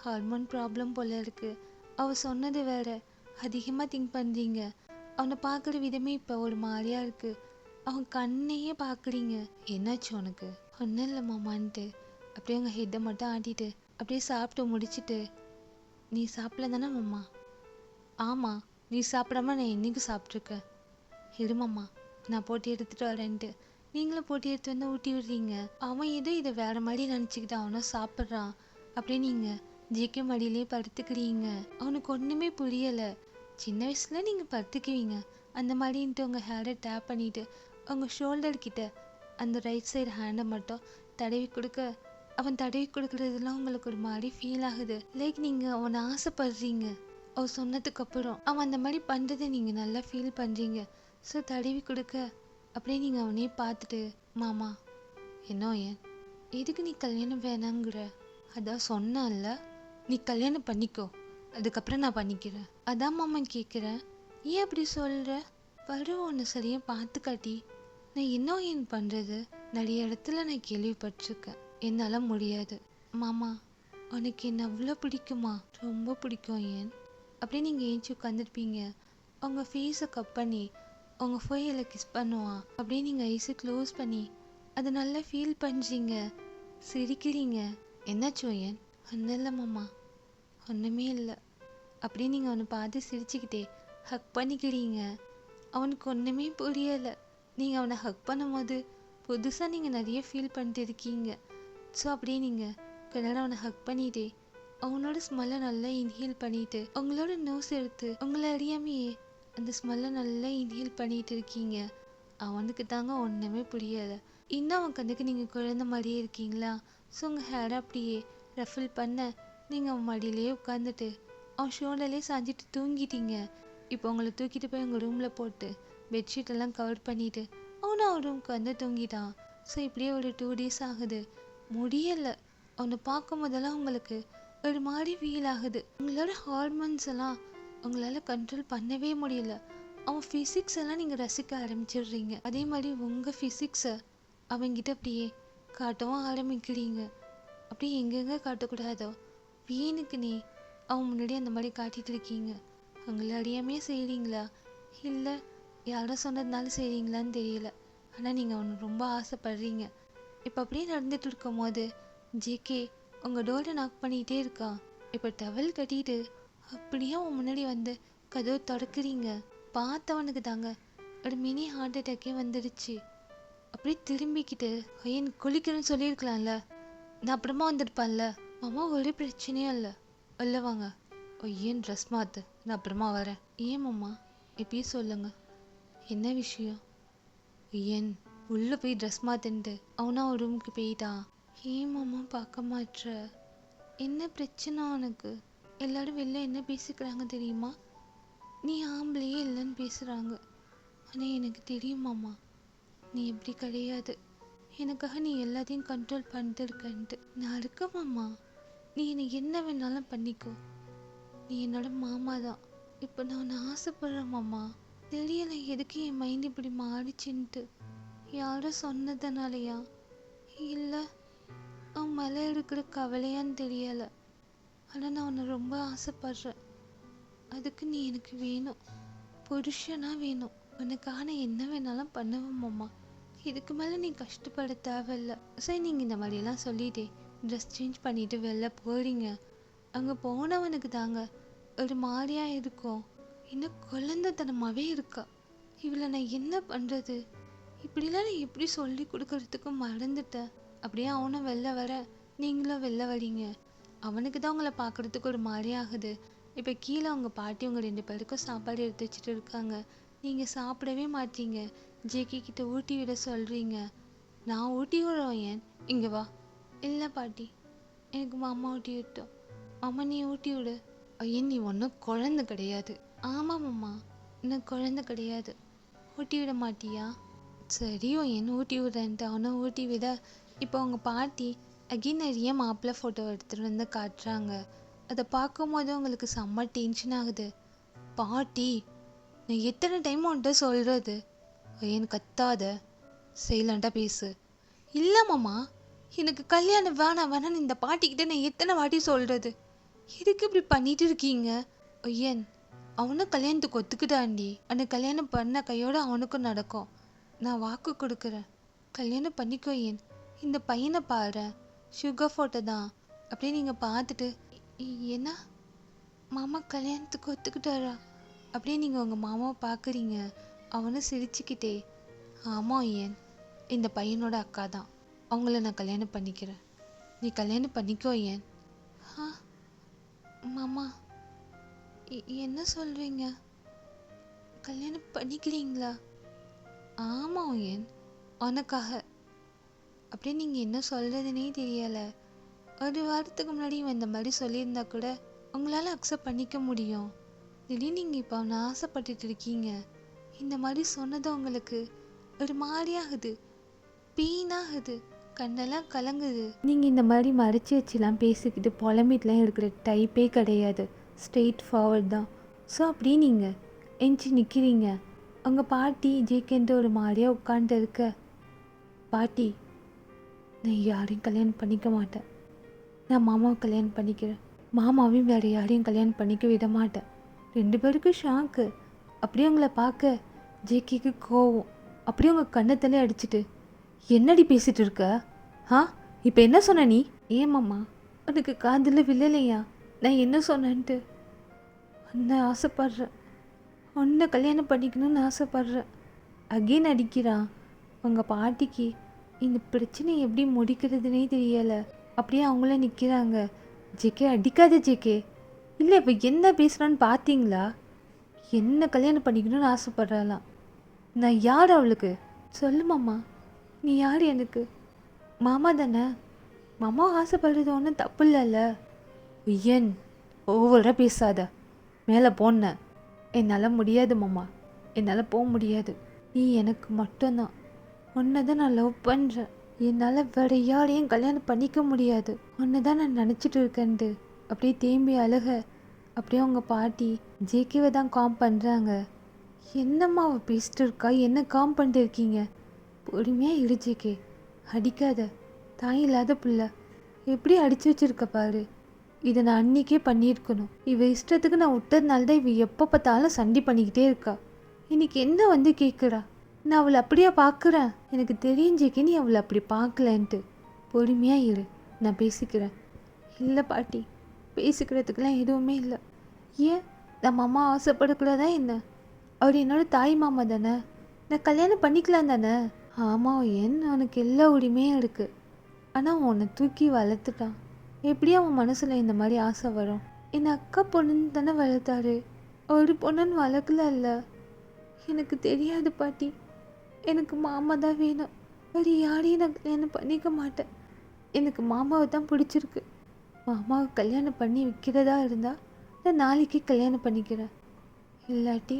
ஹார்மோன் ப்ராப்ளம் போல் இருக்குது. அவள் சொன்னது வேற, அதிகமாக திங்க் பண்ணுறீங்க. அவனை பார்க்குற விதமே இப்போ ஒரு மாதிரியாக இருக்குது. அவன் கண்ணையே பார்க்குறீங்க. என்னாச்சு உனக்கு? ஒன்றும் இல்லை மாமான்ட்டு அப்படியே உங்கள் ஹெட்டை மட்டும் ஆட்டிட்டு அப்படியே சாப்பிட்டு முடிச்சுட்டு, நீ சாப்பிடல தானே மாமா? ஆமாம், நீ சாப்பிடாம நான் என்றைக்கு சாப்பிட்ருக்கேன்? இருமாம்மா நான் போட்டி எடுத்துகிட்டு வரேன்ட்டு நீங்களும் போட்டி எடுத்து வந்து ஊட்டி விடுறீங்க. அவன் ஏதோ இதை வேற மாதிரி நினச்சிக்கிட்டு அவனும் சாப்பிட்றான். அப்படியே நீங்கள் ஜேகே மடியிலே படுத்துக்கிறீங்க. அவனுக்கு ஒன்றுமே புரியலை. சின்ன வயசில் நீங்கள் படுத்துக்குவீங்க அந்த மாதிரின்ட்டு உங்கள் ஹேரை டேப் பண்ணிவிட்டு உங்கள் ஷோல்டர் கிட்ட அந்த ரைட் சைடு ஹேண்டை மட்டும் தடவி கொடுக்க, அவன் தடவி கொடுக்குறதுலாம் உங்களுக்கு ஒரு மாதிரி ஃபீல் ஆகுது. லைக் நீங்கள் அவனை ஆசைப்படுறீங்க. அவன் சொன்னதுக்கப்புறம் அவன் அந்த மாதிரி பண்ணுறதை நீங்கள் நல்லா ஃபீல் பண்ணுறீங்க. ஸோ தடவி கொடுக்க அப்படியே நீங்கள் அவனையே பார்த்துட்டு, மாமா என்ன ஏன் எதுக்கு நீ கல்யாணம் வேணாங்கிற? அதான் சொன்னான்ல, நீ கல்யாணம் பண்ணிக்கோ, அதுக்கப்புறம் நான் பண்ணிக்கிறேன். அதான் மாமா கேட்குறேன். ஏன் அப்படி சொல்கிற? பருவம் ஒன்று சரியாக பார்த்து காட்டி நான் என்ன ஏன் பண்ணுறது? நிறைய இடத்துல நான் கேள்விப்பட்டிருக்கேன், என்னால் முடியாது. மாமா உனக்கு என்ன அவ்வளோ பிடிக்குமா? ரொம்ப பிடிக்கும் ஏன். அப்படியே நீங்கள் ஏஞ்சி உட்காந்துருப்பீங்க. அவங்க ஃபேஸை கட் பண்ணி உங்கள் ஃபோயில் கிஸ் பண்ணுவான். அப்படியே நீங்கள் ஐஸை க்ளோஸ் பண்ணி அதை நல்லா ஃபீல் பண்ணுறீங்க, சிரிக்கிறீங்க. என்னாச்சு ஏன்? ஒன்றும் இல்லை மாமா, ஒன்றுமே இல்லை. அப்படியே நீங்கள் அவனை பார்த்து சிரிச்சுக்கிட்டே ஹக் பண்ணிக்கிறீங்க. அவனுக்கு ஒன்றுமே புரியலை. நீங்கள் அவனை ஹக் பண்ணும்போது புதுசாக நீங்கள் நிறைய ஃபீல் பண்ணிட்டு இருக்கீங்க. ஸோ அப்படியே நீங்கள் கொஞ்ச அவனை ஹக் பண்ணிட்டே அவனோட ஸ்மெல்லை நல்லா இன்ஹேல் பண்ணிட்டு உங்களோட நோஸ் எடுத்து உங்களை அறியாமையே அந்த ஸ்மெல்லை நல்லா இன்ஹேல் பண்ணிட்டு இருக்கீங்க. அவனுக்கு தாங்க ஒன்றுமே புரியலை. இன்னும் அவன் கண்ணுக்கு நீங்கள் குழந்த மாதிரியே இருக்கீங்களா? ஸோ உங்கள் ஹேரை அப்படியே ரஃபில் பண்ண நீங்கள் அவன் மடியிலே உட்காந்துட்டு அவன் ஷோல்டர்லேயே சாஞ்சிட்டு தூங்கிட்டீங்க. இப்போ உங்களை தூக்கிட்டு போய் உங்கள் ரூமில் போட்டு பெட்ஷீட்டெல்லாம் கவர் பண்ணிவிட்டு அவனும் அவன் ரூமுக்கு வந்து தூங்கிட்டான். ஸோ இப்படியே ஒரு 2 days ஆகுது. முடியலை. அவனை பார்க்கும் போதெல்லாம் உங்களுக்கு ஒரு மாதிரி ஃபீல் ஆகுது. உங்களோட ஹார்மோன்ஸ் எல்லாம் உங்களால் கண்ட்ரோல் பண்ணவே முடியல. அவன் ஃபிசிக்ஸ் எல்லாம் நீங்கள் ரசிக்க ஆரம்பிச்சிடுறீங்க. அதே மாதிரி உங்கள் ஃபிசிக்ஸை அவங்கிட்ட அப்படியே காட்டவும் ஆரம்பிக்கிறீங்க. அப்படியே எங்கெங்கே காட்டக்கூடாதோ வீணுக்கு நீ அவன் முன்னாடி அந்த மாதிரி காட்டிகிட்டு இருக்கீங்க. உங்களை அறியாமையே செய்கிறீங்களா இல்லை யாரோ சொன்னதுனால செய்கிறீங்களான்னு தெரியல. ஆனால் நீங்கள் அவனை ரொம்ப ஆசைப்படுறீங்க. இப்போ அப்படியே நடந்துட்டு இருக்கும் போது ஜேகே உங்கள் டோரை நாக் பண்ணிகிட்டே இருக்கான். இப்போ டவல் கட்டிட்டு அப்படியே அவன் முன்னாடி வந்து கதவை திறக்கிறீங்க. பார்த்தவனுக்கு தாங்க ஒரு மினி ஹார்ட் அட்டாக்கே வந்துடுச்சு. அப்படியே திரும்பிக்கிட்டு ஐயன் குளிக்கிறேன்னு சொல்லியிருக்கலாம்ல, நான் அப்புறமா வந்திருப்பான்ல. மாமா ஒரு பிரச்சனையும் இல்லை, வெளில வாங்க. ஐயன் ட்ரெஸ் மாற்று, நான் அப்புறமா வரேன். ஏன் மாமா எப்பயும் சொல்லுங்க, என்ன விஷயம்? ஐயன் உள்ளே போய் ட்ரெஸ் மாற்றுன்ட்டு அவனா ஒரு ரூமுக்கு போயிட்டான். ஏன் மாமா பார்க்க மாட்ற? என்ன பிரச்சனை உனக்கு? எல்லாரும் வெளில என்ன பேசிக்கிறாங்க தெரியுமா? நீ ஆம்பளையே இல்லைன்னு பேசுகிறாங்க. ஆனால் எனக்கு தெரியும் மாமா, நீ எப்படி கிடையாது. எனக்காக நீ எல்லாத்தையும் கண்ட்ரோல் பண்ணிட்டு இருக்கன்ட்டு நான் இருக்க மாமா. நீ என்னை என்ன வேணாலும் பண்ணிக்கோ, நீ என்னோட மாமா தான். இப்போ நான் உன்னை ஆசைப்படுறேன் மாமா. தெரியலை எதுக்கு என் மைண்ட் இப்படி மாறிச்சுன்ட்டு. யாரோ சொன்னதுனாலையா இல்லை அவன் மேலே இருக்கிற கவலையான்னு தெரியலை. ஆனால் நான் உன்னை ரொம்ப ஆசைப்படுறேன். அதுக்கு நீ எனக்கு வேணும், புருஷனா வேணும். உனக்காக நான் என்ன வேணாலும் பண்ணுவேன் மாமா. இதுக்கு மேலே நீ கஷ்டப்பட தேவையில்லை. சரி நீங்கள் இந்த மாதிரியெல்லாம் சொல்லிட்டே ட்ரெஸ் சேஞ்ச் பண்ணிட்டு வெளில போகிறீங்க. அங்கே போனவனுக்கு தாங்க ஒரு மாதிரியாக இருக்கும். இன்னும் குழந்தைத்தனமாகவே இருக்கா. இவளை நான் என்ன பண்ணுறது? இப்படிலாம் நான் எப்படி சொல்லி கொடுக்கறதுக்கு மறந்துட்டேன். அப்படியே அவனும் வெளில வர நீங்களும் வெளில வரீங்க. அவனுக்கு தான் உங்களை பார்க்குறதுக்கு ஒரு மாதிரி ஆகுது. இப்போ கீழே அவங்க பாட்டி உங்கள் 2 பேருக்கும் சாப்பாடு எடுத்து வச்சுட்டு இருக்காங்க. நீங்கள் சாப்பிடவே மாட்டீங்க. ஜேகே கிட்ட ஊட்டி விட சொல்கிறீங்க. நான் ஊட்டி விடுறோம் ஏன், இங்கே வா. இல்லை பாட்டி, எனக்கு மாமா ஊட்டி விட்டோம். மாமா நீ ஊட்டி விடு. ஐயன் நீ ஒன்றும் குழந்தை கிடையாது. ஆமாம் மாமா, இன்னும் குழந்தை கிடையாது. ஊட்டி விட மாட்டியா? சரியோ என் ஊட்டி விடுறேன்ட்டு அவனும் ஊட்டி விட இப்போ அவங்க பாட்டி அகைன் நிறைய மாப்பிள்ளை ஃபோட்டோ எடுத்துகிட்டு வந்து காட்டுறாங்க. அதை பார்க்கும்போது உங்களுக்கு செம்ம டென்ஷன் ஆகுது. பாட்டி நான் எத்தனை டைம் உன்கிட்ட சொல்கிறது? ஐயன் கத்தாத, சைலண்டாக பேசு. இல்லை மாமா, எனக்கு கல்யாணம் வேணாம் வேணான்னு இந்த பாட்டிக்கிட்ட நான் எத்தனை வாட்டி சொல்கிறது? எதுக்கு இப்படி பண்ணிட்டு இருக்கீங்க? ஐயன் அவனும் கல்யாணத்துக்கு ஒத்துக்கிட்டாண்டி. அந்த கல்யாணம் பண்ண கையோடு அவனுக்கும் நடக்கும். நான் வாக்கு கொடுக்குறேன், கல்யாணம் பண்ணிக்கோ. ஏன் இந்த பையனை பாரு, சுகர் ஃபோட்டோ தான். அப்படியே நீங்கள் பார்த்துட்டு என்ன மாமா கல்யாணத்துக்கு ஒத்துக்கிட்டாரா? அப்படியே நீங்கள் உங்கள் மாமாவை பார்க்குறீங்க. அவனும் சிரிச்சுக்கிட்டே ஆமாம் ஏன் இந்த பையனோட அக்கா தான், அவங்கள நான் கல்யாணம் பண்ணிக்கிறேன், நீ கல்யாணம் பண்ணிக்கோ ஏன். ஆ மாமா என்ன சொல்கிறீங்க? கல்யாணம் பண்ணிக்கிறீங்களா? ஆமாம் ஏன் உனக்காக. அப்படியே நீங்கள் என்ன சொல்கிறதுனே தெரியலை. ஒரு வாரத்துக்கு முன்னாடி இவன் இந்த மாதிரி சொல்லியிருந்தா கூட உங்களால் அக்செப்ட் பண்ணிக்க முடியும். திடீர்னு நீங்கள் இப்போ அவனை ஆசைப்பட்டுட்டு இருக்கீங்க. இந்த மாதிரி சொன்னது உங்களுக்கு ஒரு மாதிரியாகுது, பீனாகுது, கண்ணெல்லாம் கலங்குது. நீங்கள் இந்த மாதிரி மறைச்சி வச்சுலாம் பேசிக்கிட்டு புலம்பிட்டுலாம் இருக்கிற டைப்பே கிடையாது. ஸ்ட்ரெயிட் ஃபார்வர்ட் தான். ஸோ அப்படியே நீங்கள் எஞ்சி நிற்கிறீங்க. உங்கள் பாட்டி ஜேகேன்ற ஒரு மாதிரியாக உட்காந்துட்டு இருக்க. பாட்டி நான் யாரையும் கல்யாணம் பண்ணிக்க மாட்டேன், நான் மாமாவை கல்யாணம் பண்ணிக்கிறேன். மாமாவையும் வேறு யாரையும் கல்யாணம் பண்ணிக்க விட மாட்டேன். 2 பேருக்கும் ஷாக்கு. அப்படியே உங்களை பார்க்க ஜேகேக்கு கோவம் அப்படியே உங்கள் கண்ணத்திலே அடிச்சிட்டு, என்னடி பேசிட்டு இருக்க? ஆ, இப்போ என்ன சொன்ன நீ? ஏமாம்மா, உனக்கு காதில் விழலையா நான் என்ன சொன்னேன்ட்டு? உன்னை ஆசைப்படுறேன், உன்னை கல்யாணம் பண்ணிக்கணும்னு ஆசைப்படுறேன். அகெயின் அடிக்கிறான். உங்கள் பாட்டிக்கு இந்த பிரச்சனையை எப்படி முடிக்கிறதுனே தெரியலை. அப்படியே அவங்கள நிற்கிறாங்க. ஜேகே அடிக்காத ஜேகே. இல்லை இப்போ என்ன பேசுகிறான்னு பார்த்தீங்களா? என்ன கல்யாணம் பண்ணிக்கணும்னு ஆசைப்படுறாளாம். நான் யார் அவளுக்கு? சொல்லு மாமா, நீ யார் எனக்கு? மாமா தானே. மாமா ஆசைப்படுறது ஒன்றும் தப்பு இல்லைல்ல. ஏன் ஓவராக பேசாத. மேலே போன என்னால் முடியாது மாமா, என்னால் போக முடியாது. நீ எனக்கு மட்டும்தான். உன்னை தான் நான் லவ் பண்ணுறேன். என்னால் வேற யாரையும் கல்யாணம் பண்ணிக்க முடியாது. உன்னை தான் நான் நினச்சிட்டு இருக்கேன்ட்டு அப்படியே தேம்பி அழுக. அப்படியே அவங்க பாட்டி ஜேகேவை தான் காம் பண்ணுறாங்க. என்னம்மா அவள் பேசிட்டு இருக்கா? என்ன காம் பண்ணிட்டு இருக்கீங்க? பொறுமையாக இரு ஜேகே, அடிக்காத. தாய் இல்லாத பிள்ளை எப்படி அடித்து வச்சிருக்க பாரு. இதை நான் அன்றைக்கே பண்ணியிருக்கணும். இவ இஷ்டத்துக்கு நான் விட்டதுனால தான் இவ எப்போ பார்த்தாலும் சண்டி பண்ணிக்கிட்டே இருக்கா. இன்னைக்கு என்ன வந்து கேட்குறா? நான் அவளை அப்படியே பார்க்குறேன். எனக்கு தெரிஞ்சேக்கே நீ அவளை அப்படி பார்க்கலன்ட்டு. பொறுமையாக இரு, நான் பேசிக்கிறேன். இல்லை பாட்டி, பேசிக்கிறதுக்கெலாம் எதுவுமே இல்லை. ஏன் நம்ம அம்மா ஆசைப்படக்கூடாதா என்ன? அவர் என்னோட தாய் மாமா தானே, நான் கல்யாணம் பண்ணிக்கலாம் தானே. ஆமாம், ஏன் அவனுக்கு எல்லா உரிமையும் இருக்குது. ஆனால் உன்னை தூக்கி வளர்த்துட்டான். எப்படி அவன் மனசில் இந்த மாதிரி ஆசை வரும்? என் அக்கா பொண்ணுன்னு தானே வளர்த்தாரு, ஒரு பொண்ணுன்னு வளர்க்கல இல்லை. எனக்கு தெரியாது பாட்டி, எனக்கு மாமா தான் வேணும். வேறு யாரையும் நான் கல்யாணம் பண்ணிக்க மாட்டேன். எனக்கு மாமாவை தான் பிடிச்சிருக்கு. மாமாவை கல்யாணம் பண்ணி வைக்கிறதா இருந்தால் நான் நாளைக்கே கல்யாணம் பண்ணிக்கிறேன். இல்லாட்டி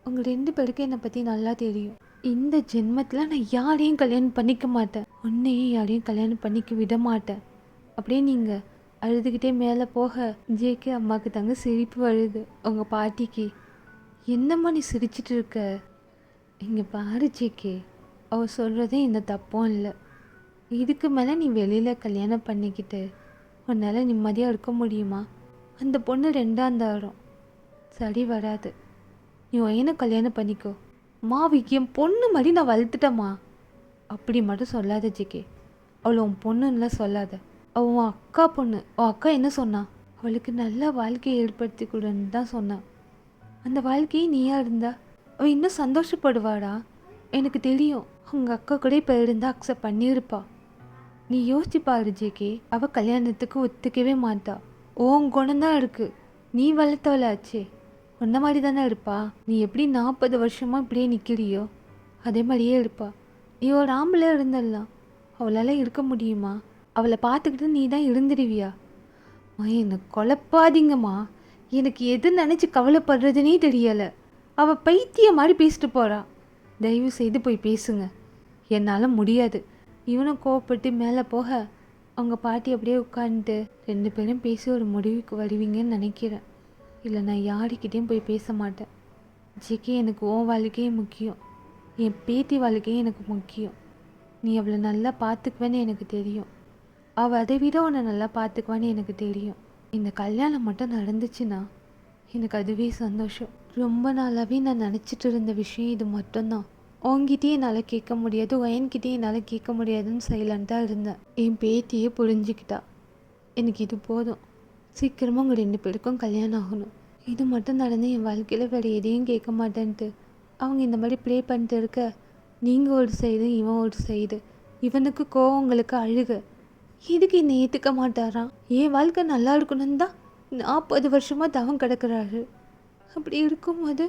உங்கள் 2 பேருக்கு என்னை பற்றி நல்லா தெரியும். இந்த ஜென்மத்தில் நான் யாரையும் கல்யாணம் பண்ணிக்க மாட்டேன். உன்னையும் யாரையும் கல்யாணம் பண்ணிக்க விட மாட்டேன். அப்படியே நீங்கள் அழுதுகிட்டே மேலே போக ஜேகே அம்மாவுக்கு தாங்க சிரிப்பு வருது. உங்கள் பாட்டிக்கு, என்னம்மா நீ சிரிச்சிட்டு இருக்க? இங்கே பாரு ஜேகே, அவள் சொல்கிறதே இந்த தப்பும் இல்லை. இதுக்கு மேலே நீ வெளியில் கல்யாணம் பண்ணிக்கிட்டு உன்னால் நிம்மதியாக இருக்க முடியுமா? அந்த பொண்ணு 2ஆம் தாரம் சரி வராது. நீ என்ன கல்யாணம் பண்ணிக்கோ. மாவி என் பொண்ணு மாதிரி நான் வளர்த்துட்டேம்மா. அப்படி மட்டும் சொல்லாத ஜேகே. அவளை உன் பொண்ணுன்னா சொல்லாத. அவள் உன் அக்கா பொண்ணு. உன் அக்கா என்ன சொன்னா? அவளுக்கு நல்ல வாழ்க்கையை ஏற்படுத்தி கொடுன்னு தான் சொன்னான். அந்த வாழ்க்கையை நீயா இருந்தா அவள் இன்னும் சந்தோஷப்படுவாடா. எனக்கு தெரியும், உங்கள் அக்கா கூட இப்போ இருந்தால் அக்செப்ட் பண்ணியிருப்பா. நீ யோசிச்சு பாரு ஜேகே, அவள் கல்யாணத்துக்கு ஒத்துக்கவே மாட்டா. உன் குணம்தான் இருக்குது, நீ வளர்த்தவளாச்சே. உன்ன மாதிரி தானே இருப்பா. நீ எப்படி 40 வருஷமாக இப்படியே நிற்கிறியோ அதே மாதிரியே இருப்பா. நீ ஒரு ஆம்பளை இருந்துடலாம், அவளால் இருக்க முடியுமா? அவளை பார்த்துக்கிட்டு நீ தான் இருந்துடுவியா? என்னை குழப்பாதீங்கம்மா. எனக்கு எது நினச்சி கவலைப்படுறதுனே தெரியலை. அவள் பைத்திய மாதிரி பேசிட்டு போகிறா. தயவு செய்து போய் பேசுங்க, என்னால் முடியாது. இவனும் கோவப்பட்டு மேலே போக அவங்க பாட்டி அப்படியே உட்காந்துட்டு 2 பேரும் பேசி ஒரு முடிவுக்கு வருவீங்கன்னு நினைக்கிறேன். இல்லை, நான் யாருக்கிட்டேயும் போய் பேச மாட்டேன். ஜேகே, எனக்கு உன் வாழ்க்கையே முக்கியம், என் பேத்தி வாழ்க்கையே எனக்கு முக்கியம். நீ அவளை நல்லா பார்த்துக்குவேன்னு எனக்கு தெரியும். அவள் அதை விட உன்னை நல்லா பார்த்துக்குவான்னு எனக்கு தெரியும். இந்த கல்யாணம் மட்டும் நடந்துச்சுன்னா எனக்கு அதுவே சந்தோஷம். ரொம்ப நாளாகவே நான் நினச்சிட்டு இருந்த விஷயம் இது மட்டும்தான். உன்கிட்டயே என்னால் கேட்க முடியாது, என்கிட்டயே என்னால் கேட்க முடியாதுன்னு சைலண்ட்டாக இருந்தேன். என் பேத்தியே புரிஞ்சுக்கிட்டா. எனக்கு இது போதும், சீக்கிரமாக உங்கள் 2 பேருக்கும் கல்யாணம் ஆகணும். இது மட்டும் நடந்து என் வாழ்க்கையில் வேறு எதையும் கேட்க மாட்டேன்ட்டு அவங்க இந்த மாதிரி ப்ளே பண்ணிட்டு இருக்க, நீங்கள் ஒரு சைடு இவன் ஒரு சைடு. இவனுக்கு கோவம், உங்களுக்கு அழுக. எதுக்கு என்னை ஏற்றுக்க மாட்டாரான்? என் வாழ்க்கை நல்லா இருக்கணும்னு தான் 40 வருஷமாக தவம் கிடக்கிறாரு. அப்படி இருக்கும்போது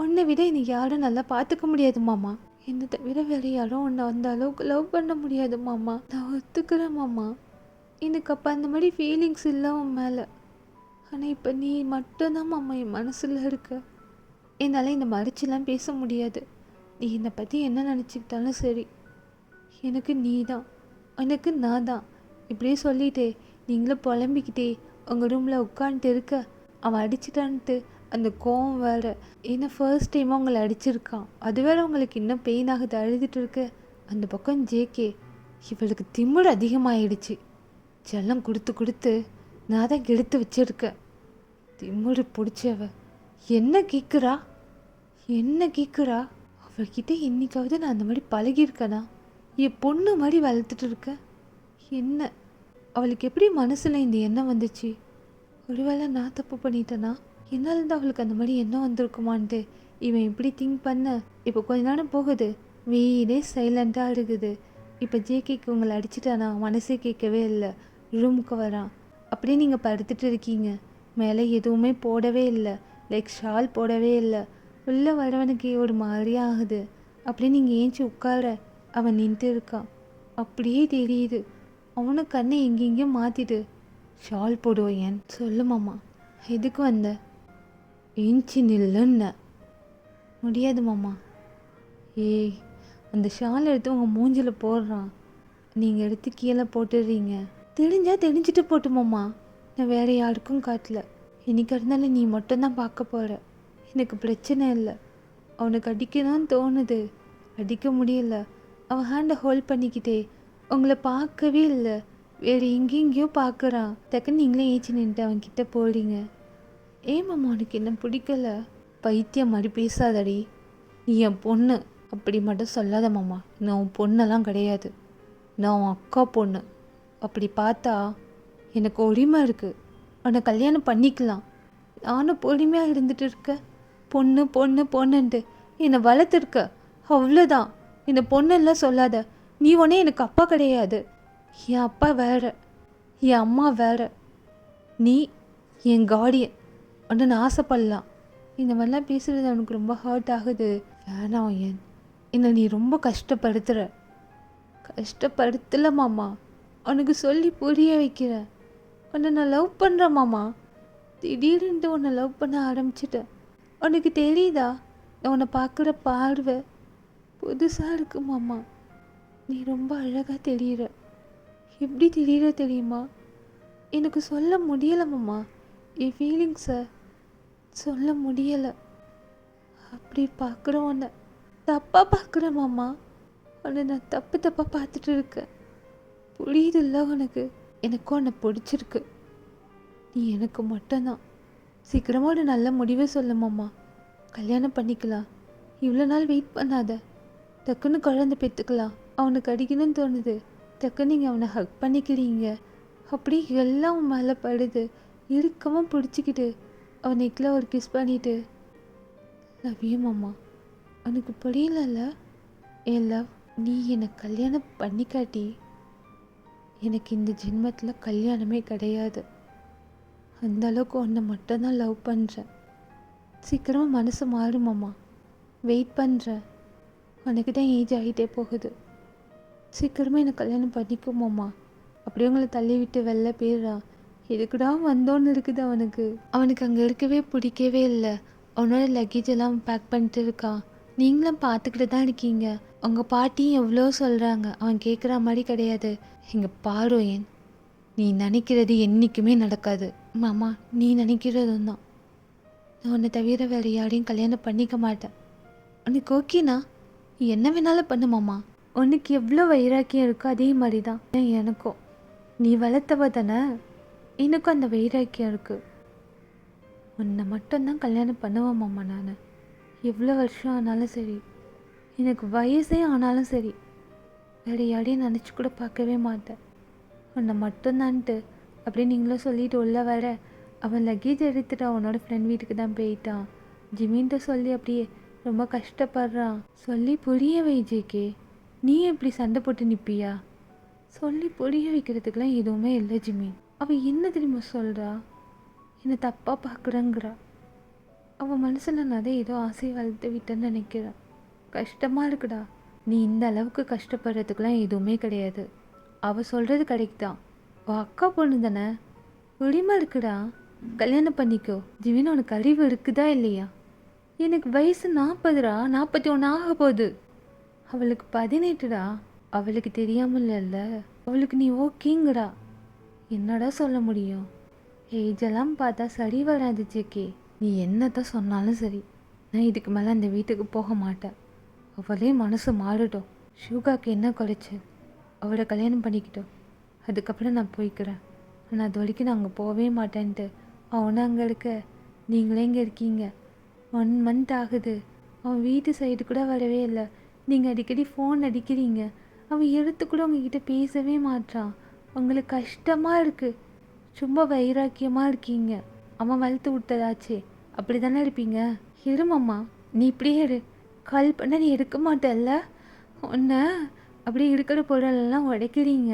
உன்னை விட என்னை யாரும் நல்லா பார்த்துக்க முடியாது மாமா. என்னை தவிர வேறு யாரும் உன்னை அந்த அளவுக்கு லவ் பண்ண முடியாது மாமா. நான் ஒத்துக்கிறேன் மாமா, எனக்கு அப்போ அந்த மாதிரி ஃபீலிங்ஸ் இல்லை உன் மேலே. ஆனால் இப்போ நீ மட்டும்தான் மாமா என் மனசில் இருக்க. என்னால் இந்த மறைச்சிலாம் பேச முடியாது. நீ என்னை பற்றி என்ன நினச்சிக்கிட்டாலும் சரி, எனக்கு நீ தான், எனக்கு நான் தான். இப்படியே சொல்லிட்டே நீங்களும் புலம்பிக்கிட்டே உங்கள் ரூமில் உட்காந்துட்டு இருக்க, அவன் அடிச்சிட்டான்ட்டு அந்த கோவம் வேறு. ஏன்னா ஃபர்ஸ்ட் டைமாக உங்களை அடிச்சிருக்கான், அது வேறு உங்களுக்கு இன்னும் பெயின் ஆகுது, அழுதுட்டு இருக்க. அந்த பக்கம் ஜேகே, இவளுக்கு திமிரு அதிகமாகிடுச்சு. செல்லம் கொடுத்து கொடுத்து நான் தான் கெடுத்து வச்சிருக்கேன். திமிரு பிடிச்சவ என்ன கேட்குறா, என்ன கேட்குறா? அவர்கிட்ட என்னைக்காவது நான் அந்த மாதிரி பழகியிருக்கேனா? என் பொண்ணு மாதிரி வளர்த்துட்டு இருக்கேன். என்ன அவளுக்கு எப்படி மனசில் இந்த எண்ணம் வந்துச்சு? ஒருவேளை நான் தப்பு பண்ணிட்டேனா? என்னாலேருந்து அவளுக்கு அந்த மாதிரி எண்ணம் வந்திருக்குமான்ட்டு இவன் இப்படி திங்க் பண்ண. இப்போ கொஞ்ச நேரம் போகுது, வீடே சைலண்ட்டாக இருக்குது. இப்போ ஜேகேக்கு உங்களை அடிச்சிட்டானா மனசே கேட்கவே இல்லை. ரூமுக்கு வரான், அப்படியே நீங்கள் படுத்துட்டு இருக்கீங்க. மேலே எதுவுமே போடவே இல்லை, லைக் ஷால் போடவே இல்லை. உள்ளே வரவனுக்கு ஒரு மாதிரி ஆகுது. அப்படியே நீங்கள் ஏஞ்சி உட்கார அவன் நின்றுட்டு இருக்கான். அப்படியே தெரியுது அவனு கண்ணை எங்கெங்கேயும் மாற்றிட்டு. ஷால் போடுவோம் ஏன் சொல்லு மாமா. எதுக்கு வந்த? ஏஞ்சி நில்லுன்ன. முடியாது மாமா. ஏய், அந்த ஷால் எடுத்து உங்கள் மூஞ்சில் போடுறான், நீங்கள் எடுத்து கீழே போட்டுடுறீங்க. தெரிஞ்சால் தெரிஞ்சிட்டு போட்டு மாமா, நான் வேறு யாருக்கும் காட்டல. இன்னைக்கு இருந்தாலும் நீ மட்டும்தான் பார்க்க போகிற. எனக்கு பிரச்சனை இல்லை. அவனுக்கு அடிக்கணும்னு தோணுது, அடிக்க முடியல. அவன் ஹேண்டை ஹோல்ட் பண்ணிக்கிட்டே உங்களை பார்க்கவே இல்லை, வேறு எங்கெங்கேயோ பார்க்குறான். டக்குன்னு நீங்களே ஏச்சி நின்றுட்டு அவன்கிட்ட போடுறீங்க. ஏன் மாமா உனக்கு என்ன பிடிக்கல? பைத்தியம் மாதிரி பேசாதடி. நீ என் பொண்ணு, அப்படி மட்டும் சொல்லாத மாமா. நான் உன் பொண்ணெல்லாம் கிடையாது, நான் உன் அக்கா பொண்ணு. அப்படி பார்த்தா எனக்கு உரிமை இருக்குது, உன்னை கல்யாணம் பண்ணிக்கலாம். நானும் பொறுமையாக இருந்துட்டு இருக்க. பொண்ணு பொண்ணு பொண்ணுன்ட்டு என்னை வளர்த்துருக்க, அவ்வளோதான். என்னை பொண்ணெல்லாம் சொல்லாத. நீ ஒன்றே எனக்கு அப்பா கிடையாது. என் அப்பா வேற, என் அம்மா வேற. நீ என் கார்டியன். ஒன்று நான் ஆசைப்படலாம். இந்த மாதிரிலாம் பேசுகிறது அவனுக்கு ரொம்ப ஹர்ட் ஆகுது. வேணாம் ஏன், என்னை நீ ரொம்ப கஷ்டப்படுத்துகிற. கஷ்டப்படுத்தலை மாமா, அவனுக்கு சொல்லி புரிய வைக்கிறேன். உன்னை நான் லவ் பண்ணுறேன் மாமா. திடீர்னு உன்னை லவ் பண்ண ஆரம்பிச்சிட்டேன். உனக்கு தெரியுதா? நான் உன்னை பார்க்குற பார்வை புதுசாக இருக்கு மாமா. நீ ரொம்ப அழகாக தெரியுற. எப்படி தெரியுற தெரியுமா? எனக்கு சொல்ல முடியலை மாமா, என் ஃபீலிங்ஸை சொல்ல முடியலை. அப்படி பார்க்குறேன் உன்னை, தப்பாக பார்க்குறேன் மாமா. உன்னை நான் தப்பு தப்பாக பார்த்துட்டு இருக்கேன். புரியுது இல்லை உனக்கு? எனக்கும் உன்னை பிடிச்சிருக்கு. நீ எனக்கு மட்டும்தான். சீக்கிரமாக ஒரு நல்ல முடிவை சொல்லு மாமா. கல்யாணம் பண்ணிக்கலாம். இவ்வளோ நாள் வெயிட் பண்ணாத. டக்குன்னு குழந்தை பெற்றுக்கலாம். அவனுக்கு அடிக்கணும்னு தோணுது, டக்குன்னு நீங்கள் அவனை ஹக் பண்ணிக்கிறீங்க. அப்படி எல்லாம் அவன் மேலே படுது. இறுக்கமாக பிடிச்சிக்கிட்டு அவன் நெக்கில் ஒரு கிஸ் பண்ணிட்டு, லவ் யூ மாமா. அவனுக்கு புரியலல்ல என் லவ். நீ என்னை கல்யாணம் பண்ணிக்காட்டி எனக்கு இந்த ஜென்மத்தில் கல்யாணமே கிடையாது. அந்த அளவுக்கு உன்னை மட்டும்தான் லவ் பண்ணுறேன். சீக்கிரமாக மனசு மாறுமாம்மா. வெயிட் பண்ணுறேன். உனக்கு தான் ஏஜ் ஆகிட்டே போகுது. சீக்கிரமாக என்னை கல்யாணம் பண்ணிக்குமாம்மா. அப்படியே உங்களை தள்ளி விட்டு வெளில போயிடுறான். எதுக்குடா வந்தோன்னு இருக்குது அவனுக்கு. அவனுக்கு அங்கே இருக்கவே பிடிக்கவே இல்லை. அவனோட லக்கேஜ் எல்லாம் பேக் பண்ணிட்டு இருக்கான். நீங்களும் பார்த்துக்கிட்டு தான் இருக்கீங்க. உங்கள் பாட்டியும் எவ்வளோ சொல்கிறாங்க, அவன் கேட்குற மாதிரி கிடையாது. இங்கே பாரு ஏன், நீ நினைக்கிறது என்றைக்குமே நடக்காது மாமா. நீ நினைக்கிறதும் தான். நான் உன்னை தவிர வேறு யாரையும் கல்யாணம் பண்ணிக்க மாட்டேன். உனக்கு ஓகேண்ணா நீ என்ன வேணாலும் பண்ணு மாமா. உனக்கு எவ்வளோ வைராக்கியம் இருக்கோ அதே மாதிரி தான் எனக்கும். நீ வளர்த்தவ தானே, எனக்கும் அந்த வைராக்கியம் இருக்குது. உன்னை மட்டும்தான் கல்யாணம் பண்ணுவேன் மாமா. நான் எவ்வளோ வருஷம் ஆனாலும் சரி, எனக்கு வயசே ஆனாலும் சரி, வேறு யாரையும் நினச்சி கூட பார்க்கவே மாட்டேன். உன்னை மட்டும்தான்ட்டு அப்படியே நீங்களும் சொல்லிட்டு உள்ள வர அவன் லக்கேஜ் எடுத்துட்டு அவனோட ஃப்ரெண்ட் வீட்டுக்கு தான் போயிட்டான். ஜிமின்ட்ட சொல்லி அப்படியே ரொம்ப கஷ்டப்படுறான். சொல்லி புரிய வை ஜேகே. நீ எப்படி சண்டை போட்டு நிற்பியா? சொல்லி புரிய வைக்கிறதுக்கெலாம் எதுவுமே இல்லை ஜிமின். அவள் என்ன தெரியுமா சொல்கிறா? என்னை தப்பாக பார்க்குறேங்கிறா. அவள் மனசில் நான் ஏதோ ஆசையை வளர்த்து விட்டேன்னு நினைக்கிறேன். கஷ்டமாக இருக்குடா. நீ இந்த அளவுக்கு கஷ்டப்படுறதுக்கெலாம் எதுவுமே கிடையாது. அவள் சொல்கிறது கரெக்ட் தான். அவள் அக்கா பொண்ணு தானே, உரிமை இருக்குடா. கல்யாணம் பண்ணிக்கோ. ஜிவின் உனக்கு அறிவு இருக்குதா இல்லையா? எனக்கு வயசு 40டா, 41 ஆக போகுது. அவளுக்கு 18டா. அவளுக்கு தெரியாமல் இல்லை. அவளுக்கு நீ ஓகேங்கிறா. என்னடா சொல்ல முடியும்? ஏஜெல்லாம் பார்த்தா சரி வராது ஜேகே. நீ என்னதான் சொன்னாலும் சரி, நான் இதுக்கு மேலே அந்த வீட்டுக்கு போக மாட்டேன். அவளே மனசு மாறிட்டோம். ஷூகாக்கு என்ன குறைச்சி அவளை கல்யாணம் பண்ணிக்கிட்டோம். அதுக்கப்புறம் நான் போய்க்கிறேன். ஆனால் அது வரைக்கும் நான் அங்கே போகவே மாட்டேன்ட்டு அவனை அங்கே இருக்க, நீங்களே இங்கே இருக்கீங்க. 1 மந்த் ஆகுது. அவன் வீட்டு சைடு கூட வரவே இல்லை. நீங்கள் அடிக்கடி ஃபோன் அடிக்கிறீங்க, அவன் எடுத்து கூட உங்ககிட்ட பேசவே மாட்டான். உங்களுக்கு கஷ்டமாக இருக்குது, சும்மா வைராக்கியமாக இருக்கீங்க. அவன் வளர்த்து விட்டதாச்சே, அப்படி தானே இருப்பீங்க. இருமம்மா, நீ இப்படியே இரு. கால் பண்ண நீ எடுக்க மாட்டல்ல. ஒன்று அப்படியே இருக்கிற பொருளெல்லாம் உடைக்கிறீங்க.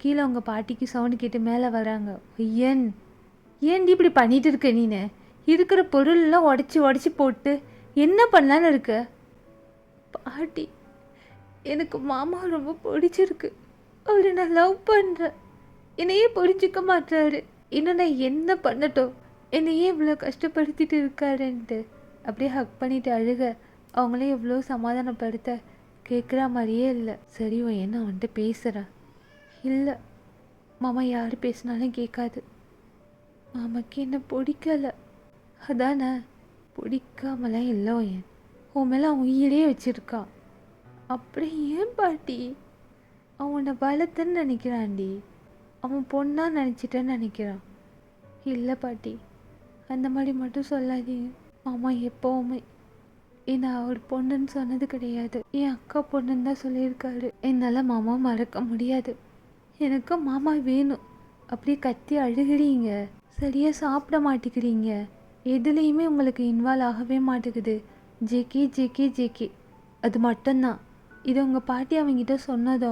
கீழே உங்கள் பாட்டிக்கு சவுண்டு கேட்டு மேலே வராங்க. ஏன் ஏன்டி இப்படி பண்ணிட்டு இருக்க? நீனு இருக்கிற பொருளெல்லாம் உடச்சி போட்டு என்ன பண்ணலான்னு இருக்க? பாட்டி, எனக்கு மாமா ரொம்ப பிடிச்சிருக்கு. அவரை நான் லவ் பண்ணுறேன். என்னையே புரிஞ்சிக்க மாட்டாரு. இன்னும் நான் என்ன பண்ணட்டும்? என்னையே இவ்வளோ கஷ்டப்படுத்திட்டு இருக்காருன்ட்டு அப்படியே ஹக் பண்ணிட்டு அழுக. அவங்களே எவ்வளோ சமாதானப்படுத்த கேட்குற மாதிரியே இல்லை. சரி என்ன வந்துட்டு பேசுகிறேன். இல்லை மாமா, யார் பேசினாலும் கேட்காது. மாமாக்கு என்ன பிடிக்கலை அதானே? பிடிக்காமலாம் இல்லை ஏன், உன் மேலே அவன் உயிரே வச்சிருக்கா. அப்படி ஏன் பாட்டி? அவனை வளர்த்துன்னு நினைக்கிறான்டி. அவன் பொண்ணா நினச்சிட்டேன்னு நினைக்கிறான். இல்லை பாட்டி, அந்த மாதிரி மட்டும் சொல்லாதீங்க. மாமா எப்போவுமே என்னை அவர் பொண்ணுன்னு சொன்னது கிடையாது. என் அக்கா பொண்ணுன்னு தான் சொல்லியிருக்காரு. என்னால் மாமா மறக்க முடியாது. எனக்கு மாமா வேணும். அப்படியே கத்தி அழுகிறீங்க. சரியாக சாப்பிட மாட்டேங்கிறீங்க. எதுலேயுமே உங்களுக்கு இன்வால்வ் ஆகவே மாட்டேங்குது. ஜேகே அது மட்டும்தான். இது உங்கள் பாட்டி அவங்கிட்ட சொன்னதோ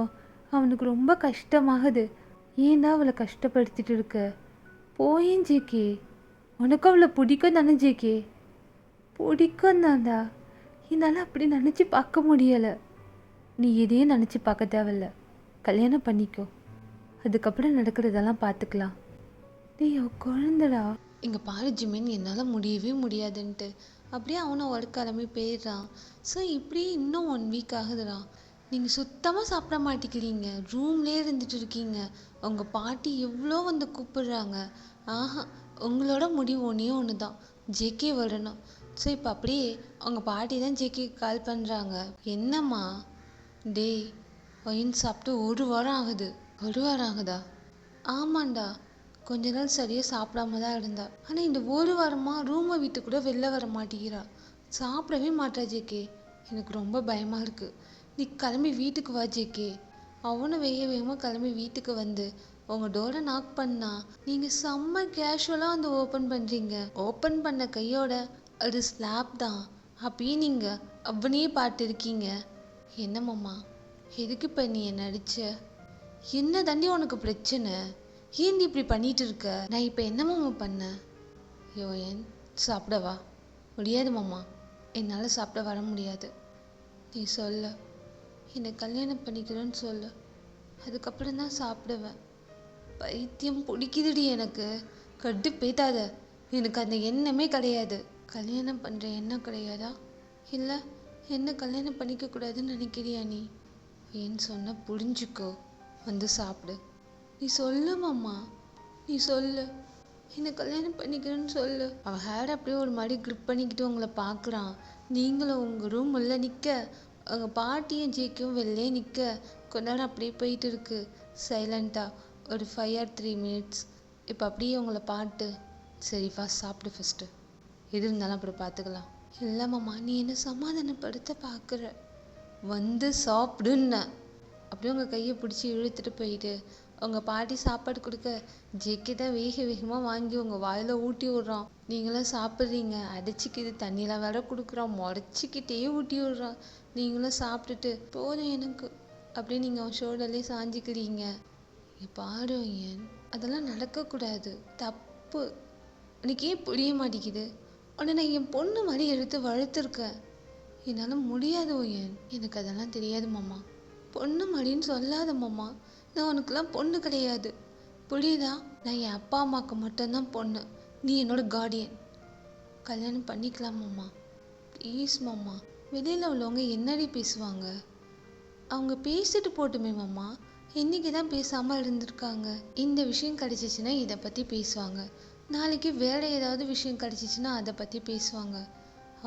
அவனுக்கு ரொம்ப கஷ்டமாகுது. ஏன் தான் அவளை கஷ்டப்படுத்திட்டு இருக்க? போயேன் ஜேகே. உனக்கு அவளை பிடிக்கும் தானே ஜேகே? பிடிக்கும் தான்டா. என்னால் அப்படி நினச்சி பார்க்க முடியலை. நீ எதையும் நினச்சி பார்க்க தேவையில்ல. கல்யாணம் பண்ணிக்கோ, அதுக்கப்புறம் நடக்கிறதெல்லாம் பார்த்துக்கலாம். நீ குழந்தடா. இங்கே பாரு ஜிமின், என்னால் முடியவே முடியாதுன்ட்டு அப்படியே அவனை ஒர்க் கிளம்பி போயிடுறான். ஸோ இப்படி இன்னும் 1 வீக் ஆகுதுடா. நீங்கள் சுத்தமாக சாப்பிட மாட்டேங்கிறீங்க, ரூம்லேயே இருந்துட்டு இருக்கீங்க. உங்கள் பாட்டி எவ்வளோ வந்து கூப்பிடுறாங்க. ஆஹா, உங்களோட முடிவு ஒன்று தான், ஜேகே வரணும். ஸோ இப்போ அப்படியே அவங்க பாட்டி தான் ஜேகே கால் பண்ணுறாங்க. என்னம்மா? டேய், ஒயின் சாப்பிட்டு 1 வாரம் ஆகுது. 1 வாரம் ஆகுதா? ஆமாண்டா, கொஞ்ச நாள் சரியாக சாப்பிடாம தான் இருந்தா. ஆனால் இந்த 1 வாரமாக ரூமை விட்டு கூட வெளில வர மாட்டேங்கிறா. சாப்பிடவே மாட்டா ஜேகே. எனக்கு ரொம்ப பயமாக இருக்குது. நீ கிளம்பி வீட்டுக்கு வா ஜேகே. அவனும் வேகமாக கிளம்பி வீட்டுக்கு வந்து உங்கள் டோரை நாக் பண்ணா. நீங்கள் செம்ம கேஷுவலாக வந்து ஓப்பன் பண்ணுறீங்க. ஓப்பன் பண்ண கையோட அது ஸ்லாப் தான். அப்பயே நீங்கள் அவனையே பார்த்து இருக்கீங்க. என்னம்மா, எதுக்கு இப்போ நீ என்ன அடிச்ச? என்ன தாண்டி உனக்கு பிரச்சனை? ஏன் நீ இப்படி பண்ணிட்டு இருக்க? நான் இப்போ என்னம்மா பண்ணேன்? ஏன் சாப்பிடவா? முடியாது மாமா, என்னால் சாப்பிட வர முடியாது. நீ சொல்ல, என்னை கல்யாணம் பண்ணிக்கிறேன்னு சொல்லு, அதுக்கப்புறம் தான் சாப்பிடுவேன். பைத்தியம் பிடிக்குதுடி எனக்கு. கட்டு பேத்தாத. எனக்கு அந்த எண்ணமே கிடையாது. கல்யாணம் பண்ணுற எண்ணம் கிடையாதா? இல்லை என்ன கல்யாணம் பண்ணிக்க கூடாதுன்னு நினைக்கிறியா நீ? ஏன்னு சொன்ன புரிஞ்சுக்கோ, வந்து சாப்பிடு. நீ சொல்லு மாமா, நீ சொல்லு, என்னை கல்யாணம் பண்ணிக்கிறேன்னு சொல்லு. அவன் ஹேர் அப்படியே ஒரு மாதிரி க்ரிப் பண்ணிக்கிட்டு உங்களை பார்க்குறான். நீங்களும் உங்கள் ரூம் உள்ள நிற்க, உங்கள் பாட்டியும் ஜேக்கும் வெளிலே நிற்க, கொஞ்ச நேரம் அப்படியே போயிட்டு இருக்கு சைலண்ட்டாக. ஒரு 5 or 3 minutes. இப்போ அப்படியே உங்களை பாட்டு, சரி ஃபஸ்ட் சாப்பிடு, ஃபஸ்ட்டு எது இருந்தாலும் அப்புறம் பார்த்துக்கலாம். இல்லை மாமா, நீ என்ன சமாதானப்படுத்த பார்க்குற. வந்து சாப்பிடுன்ன. அப்படியே உங்கள் கையை பிடிச்சி இழுத்துட்டு போயிட்டு உங்கள் பாட்டி சாப்பாடு கொடுக்க ஜேக்கே தான் வேகமாக வாங்கி உங்கள் வாயில் ஊட்டி விட்றான். நீங்களும் சாப்பிட்றீங்க. அடைச்சிக்கிது, தண்ணியில் வேற கொடுக்குறான், முறைச்சிக்கிட்டே ஊட்டி விட்றான். நீங்களும் சாப்பிட்டுட்டு போதும் எனக்கு அப்படியே நீங்கள் அவன் ஷோல்டர்லேயே சாஞ்சிக்கிறீங்க. பாரு ஏன், அதெல்லாம் நடக்கக்கூடாது, தப்பு. எனக்கு ஏன் புரிய மாட்டேங்குது? உன்னை நான் என் பொண்ணு மாதிரி எடுத்து வளர்த்துருக்கேன். என்னால் முடியாது ஏன். எனக்கு அதெல்லாம் தெரியாது மாமா. பொண்ணு மாதிரின்னு சொல்லாத மாமா. நான் உனக்குலாம் பொண்ணு கிடையாது, புரியுதா? நான் என் அப்பா அம்மாவுக்கு மட்டும்தான் பொண்ணு. நீ என்னோட கார்டியன். கல்யாணம் பண்ணிக்கலாம் மாமா, ப்ளீஸ் மாமா. வெளியில் உள்ளவங்க என்னடி பேசுவாங்க? அவங்க பேசிட்டு போட்டுமே மாமா. இன்னைக்கு தான் பேசாமல் இருந்திருக்காங்க. இந்த விஷயம் கிடச்சிச்சின்னா இதை பற்றி பேசுவாங்க. நாளைக்கு வேறு ஏதாவது விஷயம் கிடச்சிச்சின்னா அதை பற்றி பேசுவாங்க.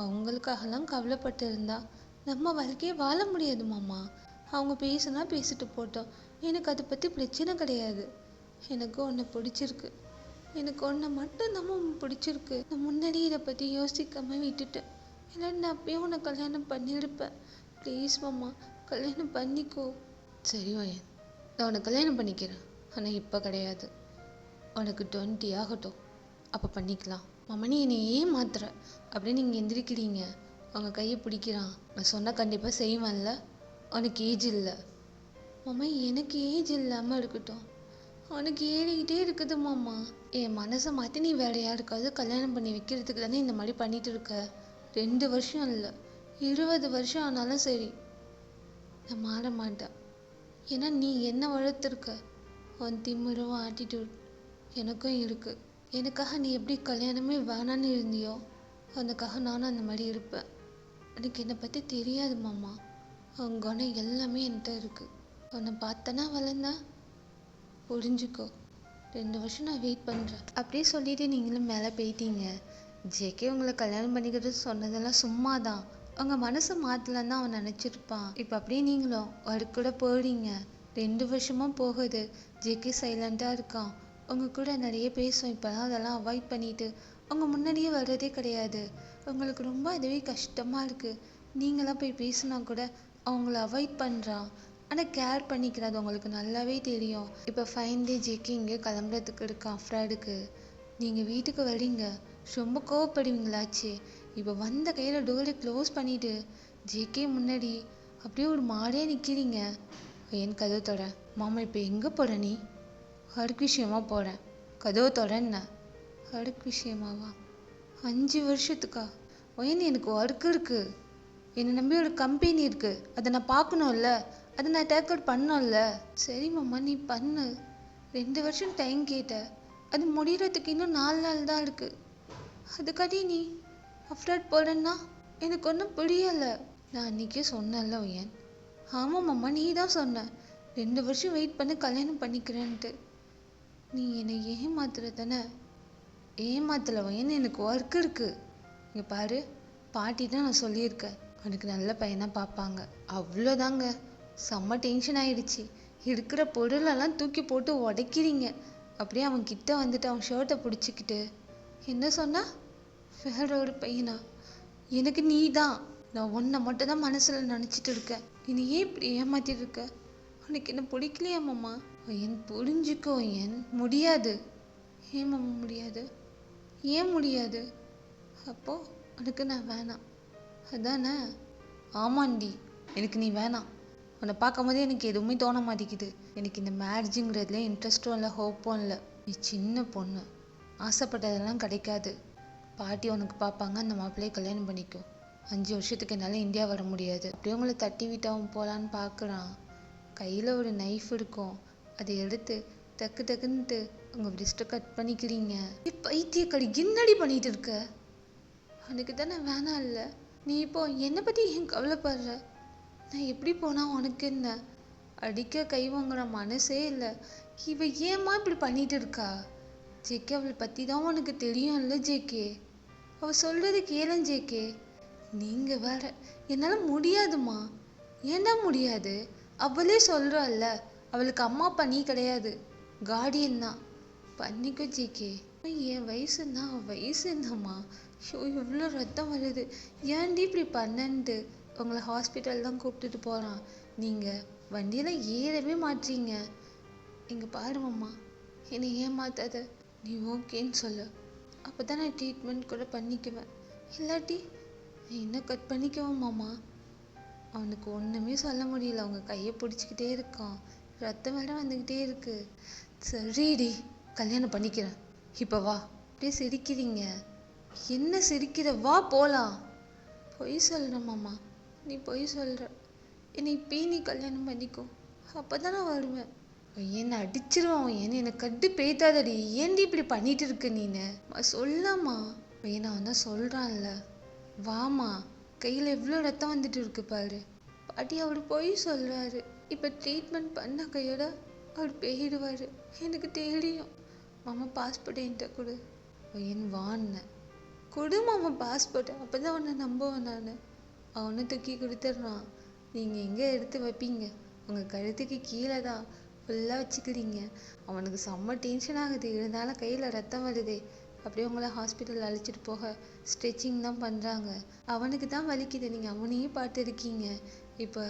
அவங்களுக்காகலாம் கவலைப்பட்டு இருந்தா நம்ம வாழ்க்கையே வாழ முடியாது மாமா. அவங்க பேசுனா பேசிட்டு போட்டோம். எனக்கு அதை பற்றி பிரச்சனை கிடையாது. எனக்கு உன்னை பிடிச்சிருக்கு. எனக்கு உன்னை மட்டும் நம்ம பிடிச்சிருக்கு. நான் முன்னாடி இதை பற்றி யோசிக்காமல் விட்டுட்டேன். இல்லை நான் அப்பயே உன்னை கல்யாணம் பண்ணியிருப்பேன். ப்ளீஸ் மாமா, கல்யாணம் பண்ணிக்கோ. சரி வயன், நான் உன்னை கல்யாணம் பண்ணிக்கிறேன். ஆனால் இப்போ கிடையாது. உனக்கு 20 ஆகட்டும், அப்போ பண்ணிக்கலாம். மாமா நீ என்னை ஏன் மாத்துற அப்படின்னு நீங்கள் எந்திரிக்கிறீங்க. அவங்க கையை பிடிக்கிறான். நான் சொன்னால் கண்டிப்பாக செய்வேன்ல. உனக்கு ஏஜ் இல்லை. மாமா எனக்கு ஏஜ் இல்லாமல் இருக்கட்டும், அவனுக்கு ஏறிக்கிட்டே இருக்குது மாமா. என் மனசை மாற்றி நீ வேற யாருக்காவது கல்யாணம் பண்ணி வைக்கிறதுக்கு தானே இந்த மாதிரி பண்ணிட்டு இருக்க. 2 வருஷம் இல்லை, 20 வருஷம் ஆனாலும் சரி நான் மாற மாட்டேன். ஏன்னா நீ என்ன வளர்த்துருக்க. உன் திமிரும் ஆட்டிடியூட் எனக்கும் இருக்கு. எனக்காக நீ எப்படி கல்யாணமே வேணான்னு இருந்தியோ அதுக்காக நானும் அந்த மாதிரி இருப்பேன். எனக்கு என்னை பற்றி தெரியாது மாமா. அவன் குணம் எல்லாமே என்கிட்ட இருக்கு. உன்னை பார்த்தனா வளர்ந்தேன், புரிஞ்சுக்கோ. 2 வருஷம் நான் வெயிட் பண்ணுறேன். அப்படியே சொல்லிட்டு நீங்களும் மேலே போயிட்டீங்க. ஜேகே உங்களை கல்யாணம் பண்ணிக்கிறது சொன்னதெல்லாம் சும்மா தான். உங்கள் மனசை மாற்றலன்னு தான் அவன் நினச்சிருப்பான். இப்போ அப்படியே நீங்களும் ஒர்க் கூட போகிறீங்க. 2 வருஷமாக போகுது. ஜேகே சைலண்ட்டாக இருக்கான். உங்கள் கூட நிறைய பேசும். இப்போலாம் அதெல்லாம் அவாய்ட் பண்ணிட்டு அவங்க முன்னாடியே வர்றதே கிடையாது. உங்களுக்கு ரொம்ப அதுவே கஷ்டமாக இருக்குது. நீங்களாம் போய் பேசினா கூட அவங்கள அவாய்ட் பண்ணுறான். ஆனால் கேர் பண்ணிக்கிறது உங்களுக்கு நல்லாவே தெரியும். இப்போ ஃபைனலி ஜேகே இங்கே கிளம்புறதுக்கு இருக்கான் அஃப்ராடுக்கு. நீங்கள் வீட்டுக்கு வரீங்க, ரொம்ப கோவப்படுவீங்களாச்சு. இப்போ வந்த கையில் டோரை க்ளோஸ் பண்ணிவிட்டு ஜேகே முன்னாடி அப்படியே ஒரு மாதிரியே நிற்கிறீங்க. ஏன் கதவு தொட. மாமா இப்போ எங்கே போகிற நீ? அடுக்கு விஷயமா போகிறேன். கதவு தொடன்னா. அடுக்கு விஷயமாவா? 5 வருஷத்துக்கா? ஒயன் எனக்கு ஒர்க் இருக்குது. என்னை நம்பி ஒரு கம்பெனி இருக்குது. அதை நான் பார்க்கணும்ல, அதை நான் டேக் அவுட் பண்ணோம்ல. சரி மாமா நீ பண்ணு. 2 வருஷம் டைம் கேட்ட, அது முடிகிறதுக்கு இன்னும் 4 நாள் தான் இருக்குது. அதுக்காட்டி நீ அஃப்ராட் போகிறேன்னா எனக்கு ஒன்றும் புரியலை. நான் அன்றைக்கே சொன்னேன்ல ஒயன். ஆமாம் மாமா நீ தான் சொன்ன 2 வருஷம் வெயிட் பண்ணி கல்யாணம் பண்ணிக்கிறேன்ட்டு. நீ என்னை ஏமாத்துற தானே? ஏமாத்தலை ஒயன், எனக்கு ஒர்க் இருக்குது. இங்கே பாரு, பாட்டி தான் நான் சொல்லியிருக்கேன் எனக்கு நல்ல பையனாக பார்ப்பாங்க. அவ்வளோதாங்க. செம்ம டென்ஷன் ஆயிடுச்சு. இருக்கிற பொருளெல்லாம் தூக்கி போட்டு உடைக்கிறீங்க. அப்படியே அவன் கிட்ட வந்துட்டு அவன் ஷர்ட்டை பிடிச்சிக்கிட்டு என்ன சொன்னா? வேற ஒரு பையனா? எனக்கு நீ தான். நான் உன்னை மட்டும் தான் மனசில் நினச்சிட்டு இருக்கேன். நீ ஏன் இப்படி ஏமாத்திட்டு இருக்க? உனக்கு என்ன பிடிக்கலையா மாமா? என் புரிஞ்சுக்கோ என். முடியாது. ஏன் மாமா முடியாது? ஏன் முடியாது? அப்போ உனக்கு நான் வேணாம் அதானே? ஆமாண்டி, எனக்கு நீ வேணாம். உன்னை பார்க்கும் போதே எனக்கு எதுவுமே தோண மாட்டேங்குது. எனக்கு இந்த மேரேஜுங்கிறதுல இன்ட்ரெஸ்ட்டும் இல்லை, ஹோப்பும் இல்லை. நீ சின்ன பொண்ணு, ஆசைப்பட்டதெல்லாம் கிடைக்காது. பாட்டி உனக்கு பார்ப்பாங்க, அந்த மாப்பிள்ளையை கல்யாணம் பண்ணிக்கோ. 5 வருஷத்துக்கு என்னால் இந்தியா வர முடியாது. அப்படியே உங்களை தட்டி விட்டு அவன் போகலான்னு பார்க்குறான். கையில் ஒரு நைஃப் இருக்கும், அதை எடுத்து டக்கு டக்குன்ட்டு உங்கள் ரிஸ்ட்டை கட் பண்ணிக்கிறீங்க. பைத்தியக்காரி, என்னடி பண்ணிட்டு இருக்க? அவனுக்கு தானே வேணாம் இல்லை. நீ இப்போ என்னை பற்றி ஏன் கவலைப்படுற? நான் எப்படி போனால் உனக்கு என்ன? அடிக்க கை வாங்குற மனசே இல்லை. இவ ஏம்மா இப்படி பண்ணிட்டு இருக்கா? ஜேகே அவளை பற்றி தான் உனக்கு தெரியும்ல ஜேகே. அவள் சொல்கிறது கேளன் ஜேகே. நீங்கள் வேற. என்னால் முடியாதுமா. ஏன்டா முடியாது? அவளே சொல்கிறாள்ல, அவளுக்கு அம்மா அப்பா நீ கிடையாது, கார்டியன் தான். பண்ணிக்கோ ஜேகே. என் வயசுன்னா வயசு என்னம்மா? ஷோ இவ்வளோ ரத்தம் வருது, ஏன்டி இப்படி பண்ணன்ட்டு உங்களை ஹாஸ்பிட்டல் தான் கூப்பிட்டுட்டு போகிறான். நீங்கள் வண்டியில் ஏறவே மாட்டீங்க. இங்கே பாருமம்மா, என்னை ஏமாத்தாத. நீ ஓகேன்னு சொல்லு, அப்போ தான் நான் ட்ரீட்மெண்ட் கூட பண்ணிக்குவேன். இல்லாட்டி நான் இன்னும் கட் பண்ணிக்குவேன் மாமா. அவனுக்கு ஒன்றுமே சொல்ல முடியல. அவங்க கையை பிடிச்சிக்கிட்டே இருக்கான். ரத்தம் வேற வந்துக்கிட்டே இருக்கு. சரிடி, கல்யாணம் பண்ணிக்கிறேன், இப்போ வா. அப்படியே சிரிக்கிறீங்க. என்ன சிரிக்கிற? வா போகலாம். பொய் சொல்கிற மாமா, நீ பொய் சொல்கிற. என்னை இப்பயே நீ கல்யாணம் பண்ணிக்கோ, அப்போ தான் நான் வருவேன். என்னை அடிச்சிருவான். என்னை கட்டு பேத்தாதடி. ஏன்டி இப்படி பண்ணிட்டு இருக்க நீனு? சொல்லாமா. ஏன்னா அவன் தான் சொல்கிறான்ல, வாமா. கையில் எவ்வளோ ரத்தம் வந்துட்டு இருக்கு பாரு. பாட்டி அவர் பொய் சொல்கிறாரு. இப்போ ட்ரீட்மெண்ட் பண்ண கையோட அவர் போயிடுவார். எனக்கு தெரியும். மாமா பாஸ்போர்ட் என்கிட்ட கொடு. என் வான்னு கொடு மாமா பாஸ்போர்ட், அப்போ தான் அவனை நம்புவேன் நான். அவனை தூக்கி கொடுத்துட்றான். நீங்கள் எங்கே எடுத்து வைப்பீங்க? உங்கள் கழுத்துக்கு கீழே தான் ஃபுல்லாக வச்சுக்கிறீங்க. அவனுக்கு செம்ம டென்ஷன் ஆகுது. இருந்தாலும் கையில் ரத்தம் வருதே, அப்படியே உங்களை ஹாஸ்பிட்டல் அழைச்சிட்டு போக ஸ்ட்ரெச்சிங் தான் பண்ணுறாங்க. அவனுக்கு தான் வலிக்குது, நீங்கள் அவனையும் பார்த்துருக்கீங்க. இப்போ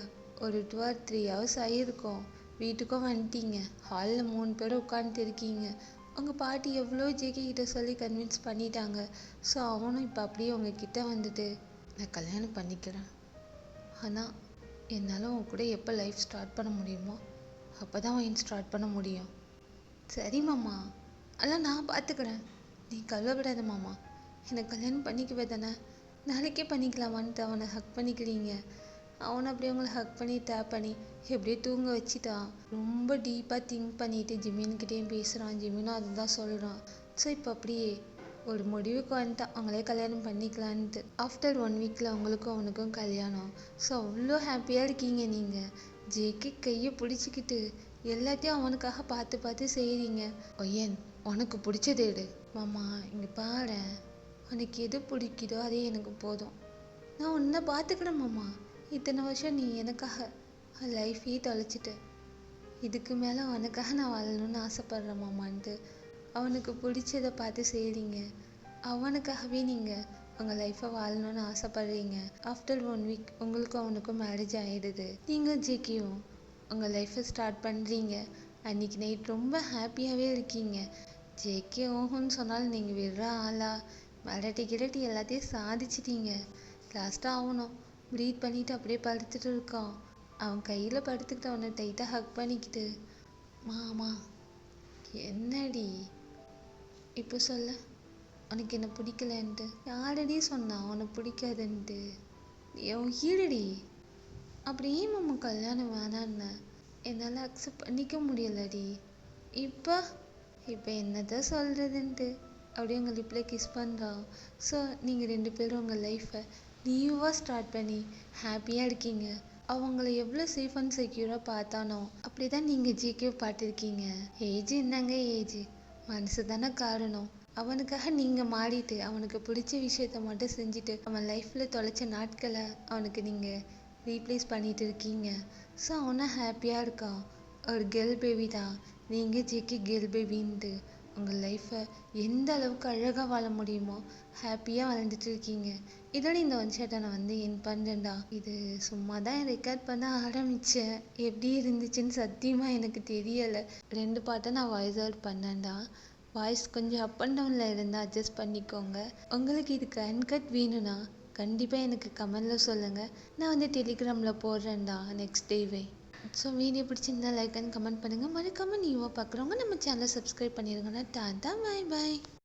ஒரு 2 or 3 hours ஆகியிருக்கோம். வீட்டுக்கும் வந்துட்டீங்க. ஹாலில் 3 பேரும் உட்காந்துட்டு இருக்கீங்க. உங்கள் பாட்டி எவ்வளோ ஜேகே கிட்ட சொல்லி கன்வின்ஸ் பண்ணிட்டாங்க. ஸோ அவனும் இப்போ அப்படியே உங்ககிட்ட வந்துட்டு நான் கல்யாணம் பண்ணிக்கிறேன், ஆனால் என்னால் உன் கூட எப்போ லைஃப் ஸ்டார்ட் பண்ண முடியுமோ அப்போ தான் வைன் ஸ்டார்ட் பண்ண முடியும். சரி மாமா, அதெல்லாம் நான் பார்த்துக்கிறேன், நீ கவலைப்படாத மாமா. எனக்கு கல்யாணம் பண்ணிக்குவே தானே, நாளைக்கே பண்ணிக்கலாமான்ட்டு அவனை ஹக் பண்ணிக்கிறீங்க. அவனை அப்படியே உங்களை ஹக் பண்ணி டேப் பண்ணி எப்படியே தூங்க வச்சுட்டான். ரொம்ப டீப்பாக திங்க் பண்ணிட்டு ஜிமின்கிட்டேயும் பேசுகிறான். ஜிமினும் அதுதான் சொல்கிறான். ஸோ இப்போ அப்படியே ஒரு முடிவுக்கு வந்துட்டான், அவங்களே கல்யாணம் பண்ணிக்கலான்ட்டு. ஆஃப்டர் 1 வீக்கில் அவங்களுக்கும் அவனுக்கும் கல்யாணம். ஸோ அவ்வளோ ஹாப்பியாக இருக்கீங்க நீங்கள். ஜேகே கையை பிடிச்சிக்கிட்டு எல்லாத்தையும் அவனுக்காக பார்த்து பார்த்து செய்கிறீங்க. ஒய்யன், உனக்கு பிடிச்சது எடு மாமா, இங்கே பாரு, உனக்கு எது பிடிக்குதோ அதே எனக்கு போதும். நான் உன்னை பார்த்துக்கிறேன் மாமா. இத்தனை வருஷம் நீ எனக்காக லைஃபையே தொலைச்சிட்ட. இதுக்கு மேலே அவனுக்காக நான் வாழணும்னு ஆசைப்பட்றேன் மாமான்ட்டு அவனுக்கு பிடிச்சதை பார்த்து செய்கிறீங்க. அவனுக்காகவே நீங்கள் உங்கள் லைஃப்பை வாழணும்னு ஆசைப்பட்றீங்க. ஆஃப்டர் 1 வீக் உங்களுக்கும் அவனுக்கும் மேரேஜ் ஆகிடுது. நீங்கள் ஜேகேயும் உங்கள் லைஃப்பை ஸ்டார்ட் பண்ணுறீங்க. அன்றைக்கி நைட் ரொம்ப ஹாப்பியாகவே இருக்கீங்க. ஜேகே ஓஹோன்னு சொன்னாலும் நீங்கள் விடுற ஆளா, மிரட்டி எல்லாத்தையும் சாதிச்சிட்டீங்க. லாஸ்ட்டாக அவனும் ப்ரீத் பண்ணிட்டு அப்படியே படுத்துட்டு இருக்கான். அவன் கையில் படுத்துக்கிட்டு அவனை டைட்டாக ஹக் பண்ணிக்கிட்டு, மாமா என்னடி இப்போ சொல்ல, உனக்கு என்ன பிடிக்கலன்ட்டு? யாரடி சொன்னான் உனக்கு பிடிக்காதுன்ட்டு? என் உயிரடி. அப்படி ஏன் மாமா கல்யாணம் வேணான்னு என்னால் அக்செப்ட் பண்ணிக்க முடியலடி. இப்போ என்னதான் சொல்கிறதுன்ட்டு அப்படியே உங்கள் லிப்பில் கிஸ் பண்ணுறான். ஸோ நீங்கள் 2 பேரும் உங்கள் லைஃப்பை நியூவாக ஸ்டார்ட் பண்ணி ஹாப்பியாக இருக்கீங்க. அவங்கள எவ்வளோ சேஃப் அண்ட் செக்யூராக பார்த்தானோ அப்படி தான் நீங்கள் ஜேகே பார்த்துருக்கீங்க. ஏஜ் என்னங்க ஏஜ், மனசு தானே காரணம். அவனுக்காக நீங்கள் மாறிட்டு அவனுக்கு பிடிச்ச விஷயத்த மட்டும் செஞ்சுட்டு அவன் லைஃப்பில் தொலைச்ச நாட்களை அவனுக்கு நீங்கள் ரீப்ளேஸ் பண்ணிட்டு இருக்கீங்க. ஸோ அவனை ஹாப்பியாக இருக்கான். ஒரு கேர்ள் பேபி தான் நீங்கள் ஜேகே கேர்ள் பேபின்ட்டு உங்கள் லைஃப்பை எந்த அளவுக்கு அழகாக வாழ முடியுமோ ஹாப்பியாக வாழ்ந்துட்டு இருக்கீங்க. இதோட இந்த 1 ஷாட்டை நான் வந்து என் பண்ணுறேன்டா. இது சும்மா தான் ரெக்கார்ட் பண்ண ஆரம்பித்தேன். எப்படி இருந்துச்சுன்னு சத்தியமாக எனக்கு தெரியலை. 2 பாட்டை நான் வாய்ஸ் அவுட் பண்ணேன்டா. வாய்ஸ் கொஞ்சம் அப் அண்ட் டவுனில் இருந்தால் அட்ஜஸ்ட் பண்ணிக்கோங்க. உங்களுக்கு இதுக்கு அன்கட் வேணும்னா கண்டிப்பாக எனக்கு கமெண்டில் சொல்லுங்கள். நான் வந்து டெலிகிராமில் போடுறேன்டா நெக்ஸ்ட் டேவே. ஸோ வீடியோ பிடிச்சிருந்தா லைக் அண்ட் கமெண்ட் பண்ணுங்கள். மறக்காமல் நியூவாக பார்க்குறவங்க நம்ம சேனலை சப்ஸ்கிரைப் பண்ணிடுங்கண்ணா. டாடா, பை பாய்.